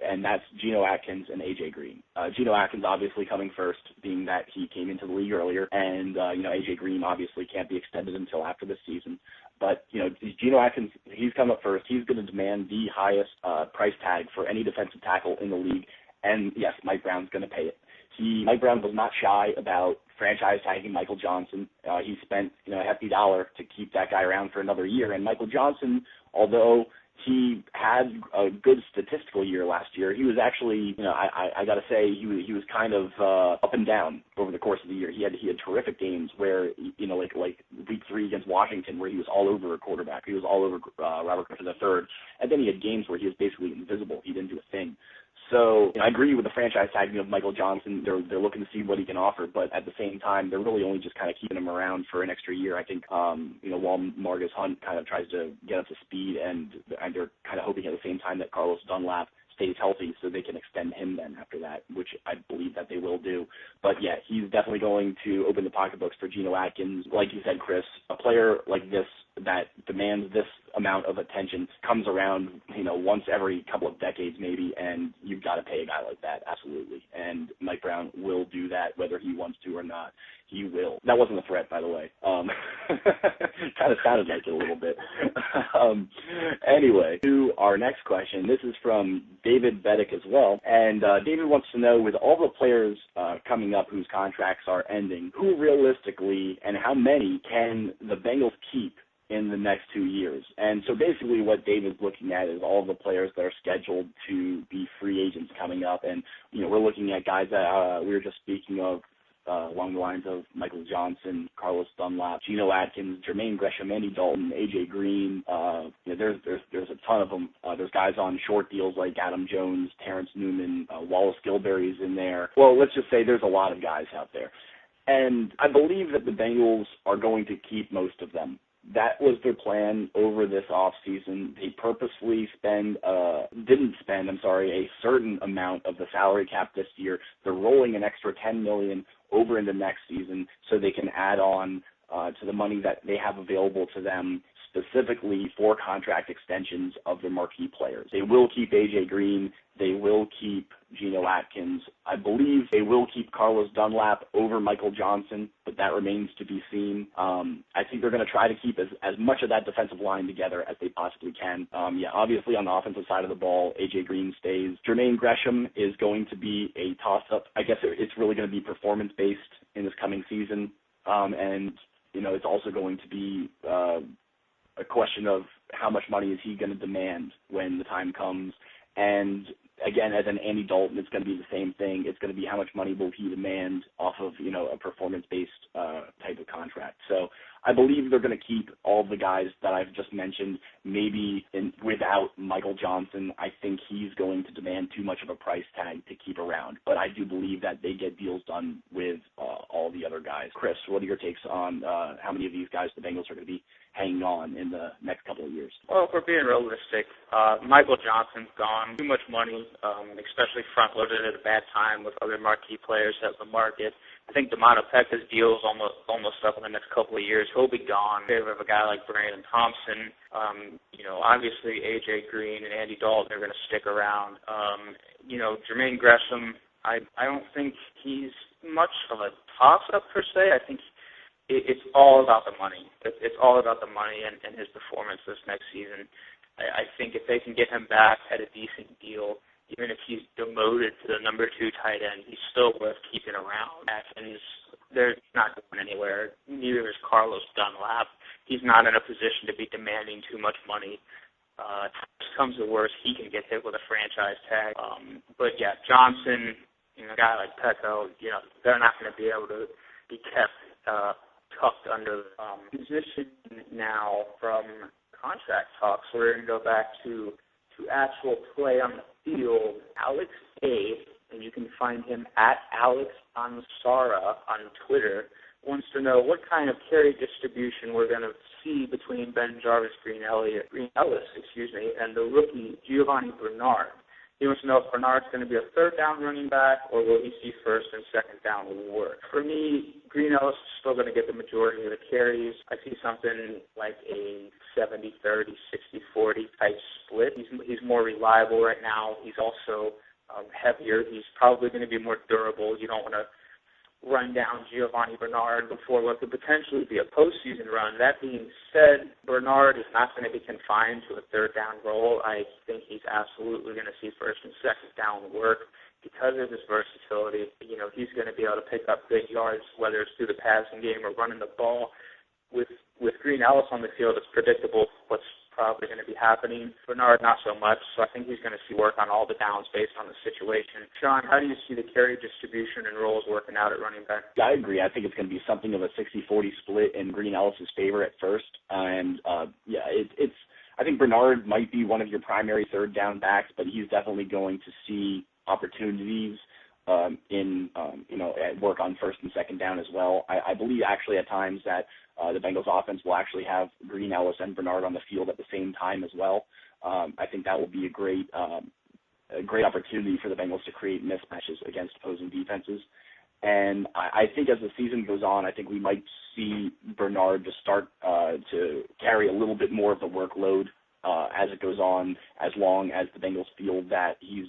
and that's Geno Atkins and A.J. Green. Geno Atkins obviously coming first, being that he came into the league earlier, and, A.J. Green obviously can't be extended until after this season. But, Geno Atkins, he's come up first. He's going to demand the highest price tag for any defensive tackle in the league, and, yes, Mike Brown's going to pay it. Mike Brown was not shy about franchise tagging Michael Johnson. He spent, a hefty dollar to keep that guy around for another year. And Michael Johnson, although he had a good statistical year last year, he was actually, I got to say, he was kind of up and down over the course of the year. He had terrific games where, like week 3 against Washington, where he was all over a quarterback. He was all over Robert Griffin III. And then he had games where he was basically invisible. He didn't do a thing. So I agree with the franchise tagging of Michael Johnson. They're looking to see what he can offer, but at the same time, they're really only just kind of keeping him around for an extra year. I think, while Marcus Hunt kind of tries to get up to speed, and they're kind of hoping at the same time that Carlos Dunlap stays healthy so they can extend him then after that, which I believe that they will do. But yeah, he's definitely going to open the pocketbooks for Geno Atkins. Like you said, Chris, a player like this that demands this amount of attention comes around, once every couple of decades maybe, and you've got to pay a guy like that, absolutely. And Mike Brown will do that whether he wants to or not. He will. That wasn't a threat, by the way. Kind of sounded like it a little bit. Anyway, to our next question. This is from David Beddick as well. And David wants to know, with all the players coming up whose contracts are ending, who realistically and how many can the Bengals keep in the next 2 years? And so basically what David's looking at is all the players that are scheduled to be free agents coming up. And, we're looking at guys that we were just speaking of, along the lines of Michael Johnson, Carlos Dunlap, Geno Atkins, Jermaine Gresham, Andy Dalton, A.J. Green. There's a ton of them. There's guys on short deals like Adam Jones, Terrence Newman, Wallace Gilberry's in there. Well, let's just say there's a lot of guys out there. And I believe that the Bengals are going to keep most of them. That was their plan over this offseason. They purposely didn't spend a certain amount of the salary cap this year. They're rolling an extra $10 million over into next season so they can add on to the money that they have available to them specifically for contract extensions of their marquee players. They will keep A.J. Green. They will keep Geno Atkins. I believe they will keep Carlos Dunlap over Michael Johnson, but that remains to be seen. I think they're going to try to keep as much of that defensive line together as they possibly can. Obviously on the offensive side of the ball, A.J. Green stays. Jermaine Gresham is going to be a toss-up. I guess it's really going to be performance-based in this coming season, and it's also going to be a question of how much money is he going to demand when the time comes. And again, as an Andy Dalton, it's going to be the same thing. It's going to be how much money will he demand off of, a performance-based type of contract. So I believe they're going to keep all the guys that I've just mentioned, maybe without Michael Johnson. I think he's going to demand too much of a price tag to keep around. But I do believe that they get deals done with all the other guys. Chris, what are your takes on how many of these guys the Bengals are going to be hanging on in the next couple of years? Well, if we're being realistic, Michael Johnson's gone. Too much money, especially front-loaded at a bad time with other marquee players at the market. I think Demondo Pecca's deal is almost up in the next couple of years. He'll be gone. They have a guy like Brandon Thompson. Obviously A.J. Green and Andy Dalton are going to stick around. Jermaine Gresham, I don't think he's much of a toss-up per se. I think it's all about the money. It's all about the money and his performance this next season. I think if they can get him back at a decent deal, even if he's demoted to the number 2 tight end, he's still worth keeping around. Atkins, they're not going anywhere. Neither is Carlos Dunlap. He's not in a position to be demanding too much money. If it comes to worse, he can get hit with a franchise tag. But yeah, Johnson, a guy like Pecco, they're not going to be able to be kept tucked under the position now from contract talks. So we're going to go back to actual play on the field. Alex A, and you can find him at Alex Ansara on Twitter, wants to know what kind of carry distribution we're going to see between Ben Jarvis, Green Ellis, and the rookie Giovanni Bernard. He wants to know if Bernard's going to be a third down running back or will he see first and second down work. For me, Green Ellis is still going to get the majority of the carries. I see something like a 70-30, 60-40 type split. He's more reliable right now. He's also heavier. He's probably going to be more durable. You don't want to run down Giovanni Bernard before what could potentially be a postseason run. That being said, Bernard is not going to be confined to a third down role. I think he's absolutely going to see first and second down work because of his versatility. You know, he's going to be able to pick up big yards, whether it's through the passing game or running the ball. With Green Ellis on the field, it's predictable what's probably going to be happening. Bernard, not so much, so I think he's going to see work on all the downs based on the situation. Shawn, how do you see the carry distribution and roles working out at running back? I agree. I think it's going to be something of a 60-40 split in Green Ellis' favor at first. And, I think Bernard might be one of your primary third down backs, but he's definitely going to see opportunities at work on first and second down as well. I believe actually at times that the Bengals offense will actually have Green Ellis and Bernard on the field at the same time as well. I think that will be a great opportunity for the Bengals to create mismatches against opposing defenses. And I think as the season goes on, I think we might see Bernard just start to carry a little bit more of the workload as it goes on, as long as the Bengals feel that he's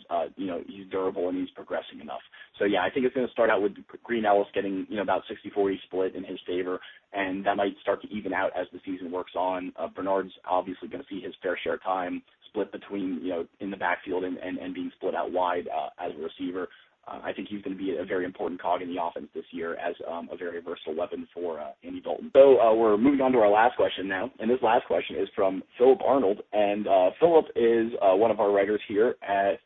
durable and he's progressing enough. So, yeah, I think it's going to start out with Green Ellis getting, about 60-40 split in his favor, and that might start to even out as the season works on. Bernard's obviously going to see his fair share of time split between, in the backfield and being split out wide as a receiver. I think he's going to be a very important cog in the offense this year as a very versatile weapon for Andy Dalton. So we're moving on to our last question now, and this last question is from Philip Arnold, and Philip is one of our writers here at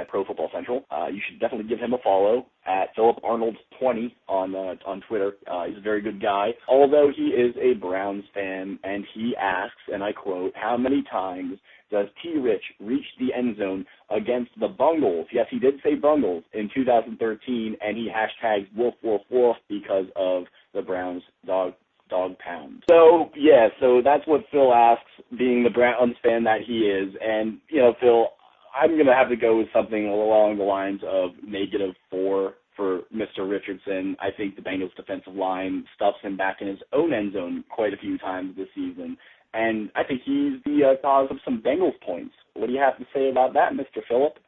Pro Football Central. You should definitely give him a follow at PhilipArnold20 on Twitter. He's a very good guy, although he is a Browns fan, and he asks, and I quote, "How many times does T. Rich reach the end zone against the Bungles?" Yes, he did say Bungles in 2013, and he hashtags wolf, wolf, wolf because of the Browns dog pound. So that's what Phil asks, being the Browns fan that he is. And, Phil, I'm going to have to go with something along the lines of -4 for Mr. Richardson. I think the Bengals defensive line stuffs him back in his own end zone quite a few times this season. And I think he's the cause of some Bengals points. What do you have to say about that, Mr. Phillip?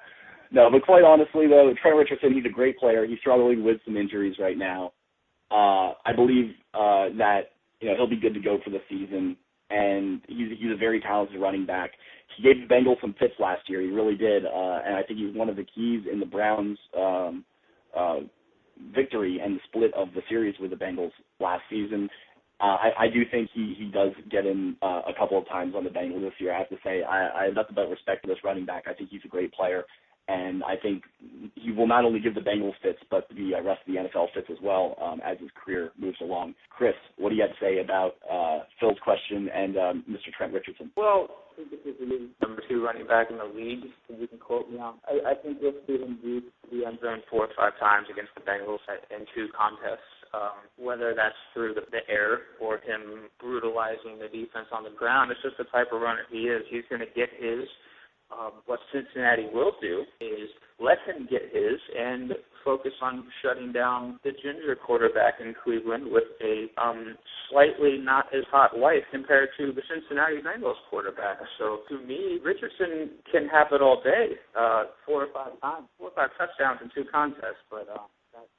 No, but quite honestly, though, Trent Richardson, he's a great player. He's struggling with some injuries right now. I believe that he'll be good to go for the season, and he's a very talented running back. He gave the Bengals some fits last year. He really did, and I think he's one of the keys in the Browns' victory and the split of the series with the Bengals last season. I do think he does get in a couple of times on the Bengals this year. I have to say, I have nothing but respect for this running back. I think he's a great player, and I think he will not only give the Bengals fits, but the rest of the NFL fits as well as his career moves along. Chris, what do you have to say about Phil's question and Mr. Trent Richardson? Well, I think this is the number 2 running back in the league, and you can quote me on. I think you'll see him do the end zone 4 or 5 times against the Bengals in 2 contests. Whether that's through the air or him brutalizing the defense on the ground, it's just the type of runner he is. He's going to get his. What Cincinnati will do is let him get his and focus on shutting down the ginger quarterback in Cleveland with a slightly not as hot wife compared to the Cincinnati Bengals quarterback. So to me, Richardson can have it all day, 4 or 5 times, 4 or 5 touchdowns in 2 contests, but that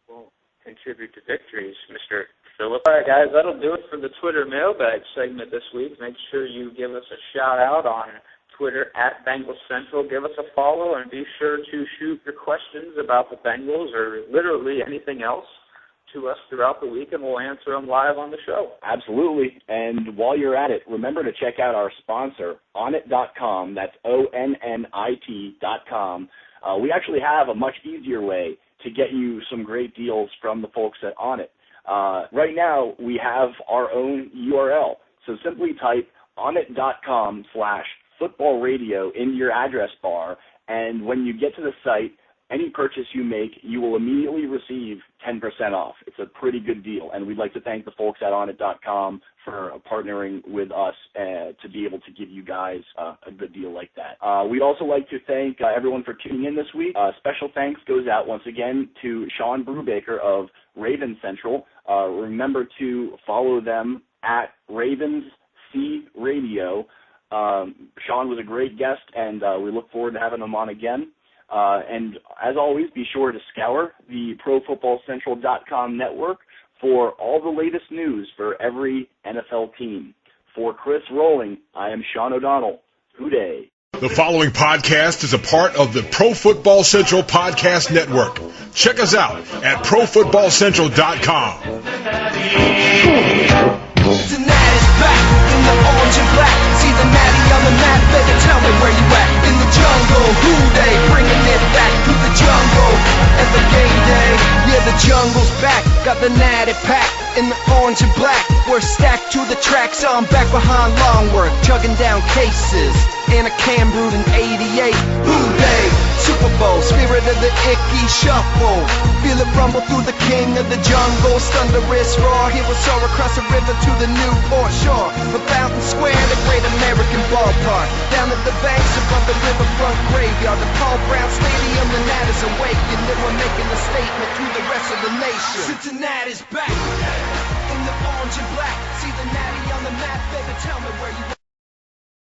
won't contribute to victories, Mr. Phillip. All right, guys, that'll do it for the Twitter mailbag segment this week. Make sure you give us a shout-out on Twitter at BengalsCentral. Give us a follow, and be sure to shoot your questions about the Bengals or literally anything else to us throughout the week, and we'll answer them live on the show. Absolutely. And while you're at it, remember to check out our sponsor, Onnit.com. That's ONNIT.com. We actually have a much easier way to get you some great deals from the folks at Onnit. Right now, we have our own URL. So simply type Onnit.com/football radio in your address bar, and when you get to the site, any purchase you make, you will immediately receive 10% off. It's a pretty good deal, and we'd like to thank the folks at onit.com for partnering with us to be able to give you guys a good deal like that. We'd also like to thank everyone for tuning in this week. Special thanks goes out once again to Shawn Brubaker of Ravens Central. Remember to follow them at RavensCRadio. Shawn was a great guest, and we look forward to having him on again. And as always, be sure to scour the ProFootballCentral.com network for all the latest news for every NFL team. For Chris Rowling, I am Sean O'Donnell. Hooday. The following podcast is a part of the Pro Football Central Podcast Network. Check us out at ProFootballCentral.com. Tonight is back in the orange and black. See the natty on the map, baby, tell me where you at. In the jungle, who they bringing it back to the jungle. And the game day, yeah, the jungle's back. Got the natty pack in the orange and black. We're stacked to the track, so I'm back behind long work, chugging down cases. And a can brewed in 88. Who they? Super Bowl, spirit of the icky shuffle. Feel it rumble through the king of the jungle. Thunderous roar, he will soar across the river to the Newport shore. The Fountain Square, the great American ballpark. Down at the banks above the riverfront graveyard. The Paul Brown Stadium, the Nat is awakened. They were making a statement to the rest of the nation. Cincinnati's back in the orange and black. See the natty on the map, baby, tell me where you at.